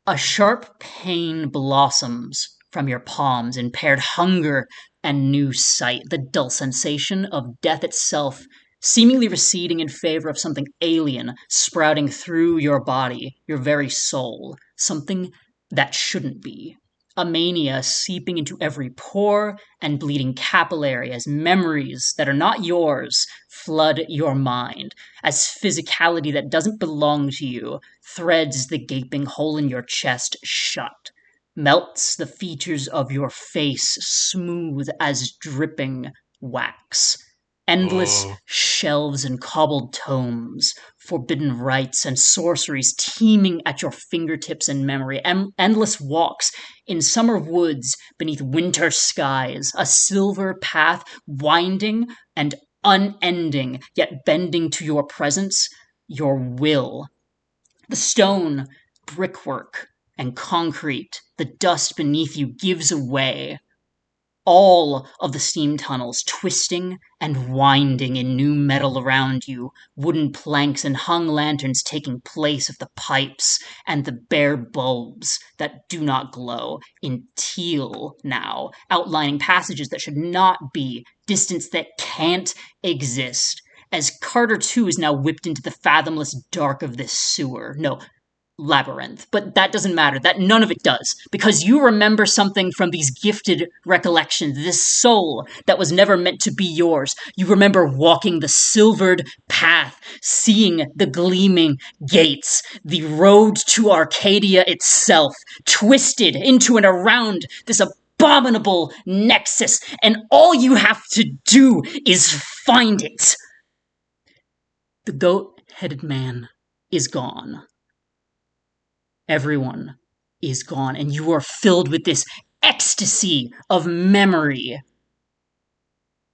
A: A sharp pain blossoms from your palms, impaired hunger and new sight, the dull sensation of death itself seemingly receding in favor of something alien sprouting through your body, your very soul, something that shouldn't be. A mania seeping into every pore and bleeding capillary as memories that are not yours flood your mind, as physicality that doesn't belong to you threads the gaping hole in your chest shut, melts the features of your face smooth as dripping wax. Endless
B: Oh.
A: shelves and cobbled tomes, forbidden rites and sorceries teeming at your fingertips and memory, endless walks in summer woods beneath winter skies, a silver path winding and unending, yet bending to your presence, your will. The stone, brickwork, and concrete, the dust beneath you gives away. All of the steam tunnels twisting and winding in new metal around you, wooden planks and hung lanterns taking place of the pipes and the bare bulbs that do not glow, in teal now, outlining passages that should not be, distance that can't exist. As Carter 2 is now whipped into the fathomless dark of this sewer. No, labyrinth. But that doesn't matter. That none of it does. Because you remember something from these gifted recollections, this soul that was never meant to be yours. You remember walking the silvered path, seeing the gleaming gates, the road to Arcadia itself, twisted into and around this abominable nexus, and all you have to do is find it. The goat-headed man is gone. Everyone is gone, and you are filled with this ecstasy of memory.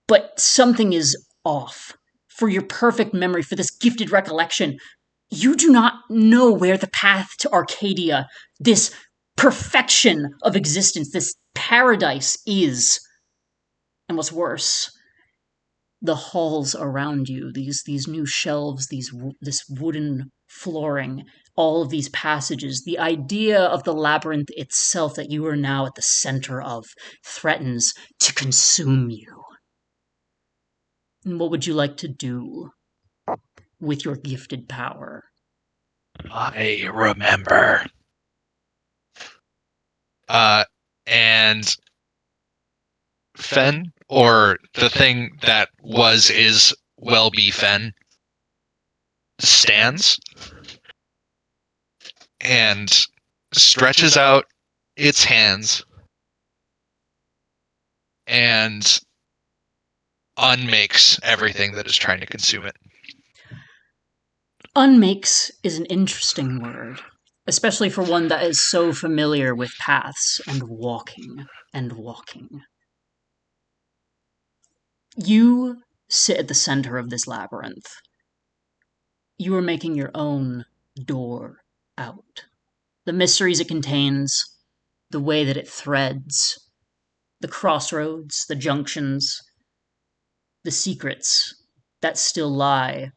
A: But something is off. For your perfect memory, for this gifted recollection, you do not know where the path to Arcadia, this perfection of existence, this paradise is. And what's worse, the halls around you, these new shelves, this wooden flooring, all of these passages, the idea of the labyrinth itself that you are now at the center of threatens to consume you. And what would you like to do with your gifted power?
B: I remember. And Fenn, or the thing that will be Fenn, stands and stretches out its hands and unmakes everything that is trying to consume it.
A: Unmakes is an interesting word, especially for one that is so familiar with paths and walking and walking. You sit at the center of this labyrinth. You are making your own door out. The mysteries it contains, the way that it threads, the crossroads, the junctions, the secrets that still lie.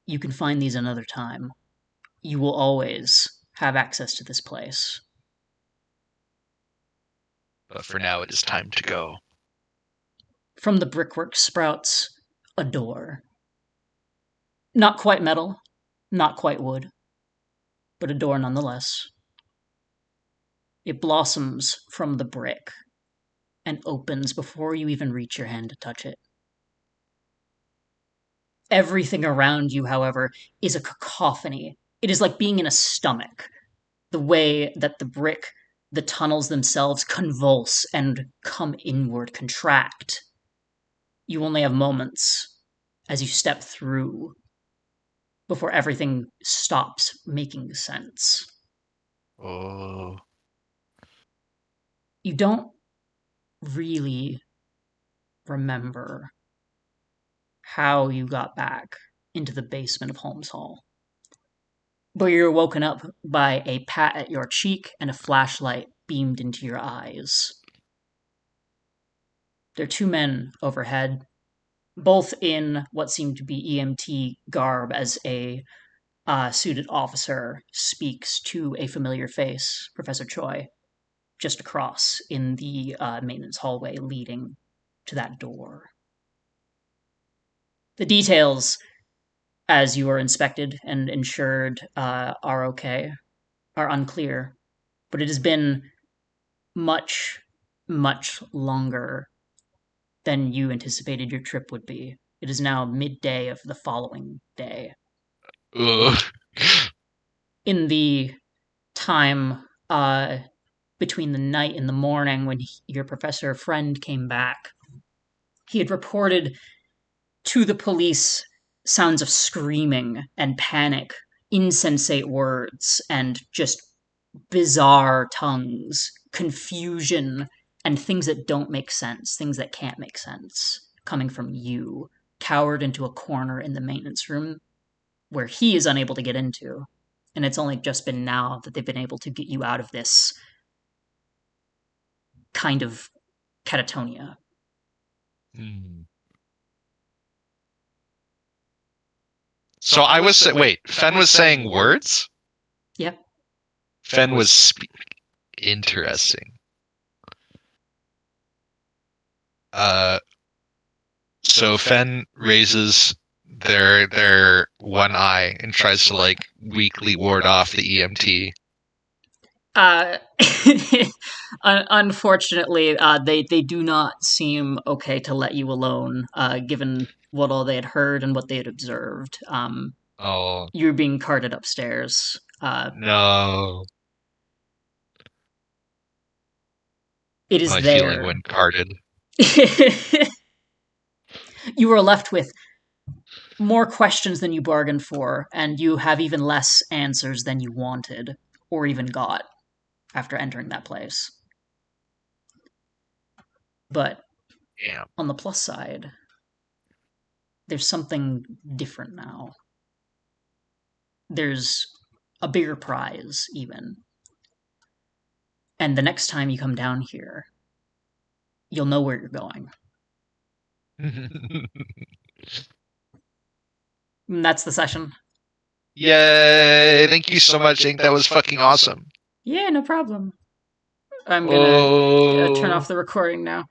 A: You can find these another time. You will always have access to this place.
B: But for now, it is time to go.
A: From the brickwork sprouts a door. Not quite metal, not quite wood, but a door nonetheless. It blossoms from the brick and opens before you even reach your hand to touch it. Everything around you, however, is a cacophony. It is like being in a stomach. The way that the tunnels themselves convulse and come inward, contract. You only have moments, as you step through before everything stops making sense.
B: Oh.
A: You don't really remember how you got back into the basement of Holmes Hall. But you're woken up by a pat at your cheek and a flashlight beamed into your eyes. There are two men overhead, both in what seemed to be EMT garb, as a suited officer speaks to a familiar face, Professor Choi, just across in the maintenance hallway leading to that door. The details, as you are inspected and ensured are okay, are unclear, but it has been much, much longer than you anticipated your trip would be. It is now midday of the following day.
B: Ugh.
A: In the time between the night and the morning when your professor friend came back, he had reported to the police sounds of screaming and panic, insensate words, and just bizarre tongues, confusion, and things that don't make sense, things that can't make sense, coming from you, cowered into a corner in the maintenance room where he is unable to get into. And it's only just been now that they've been able to get you out of this kind of catatonia.
B: Hmm. So I was wait. Fenn was saying words.
A: Yep.
B: Fenn was speaking. Interesting. So Fenn raises their one eye and tries to like weakly ward off the EMT.
A: Unfortunately, they do not seem okay to let you alone, given what all they had heard and what they had observed.
B: Oh
A: You're being carted upstairs.
B: no!
A: It is
B: My feeling
A: there.
B: when carded.
A: You were left with more questions than you bargained for, and you have even less answers than you wanted or even got after entering that place. But
B: Yeah.
A: on the plus side, there's something different now. There's a bigger prize, even. And the next time you come down here, you'll know where you're going. And that's the session.
B: Yay! Thank you so much, Ink. That was fucking awesome.
A: Yeah, no problem. I'm gonna turn
B: Oh.
A: off the recording now.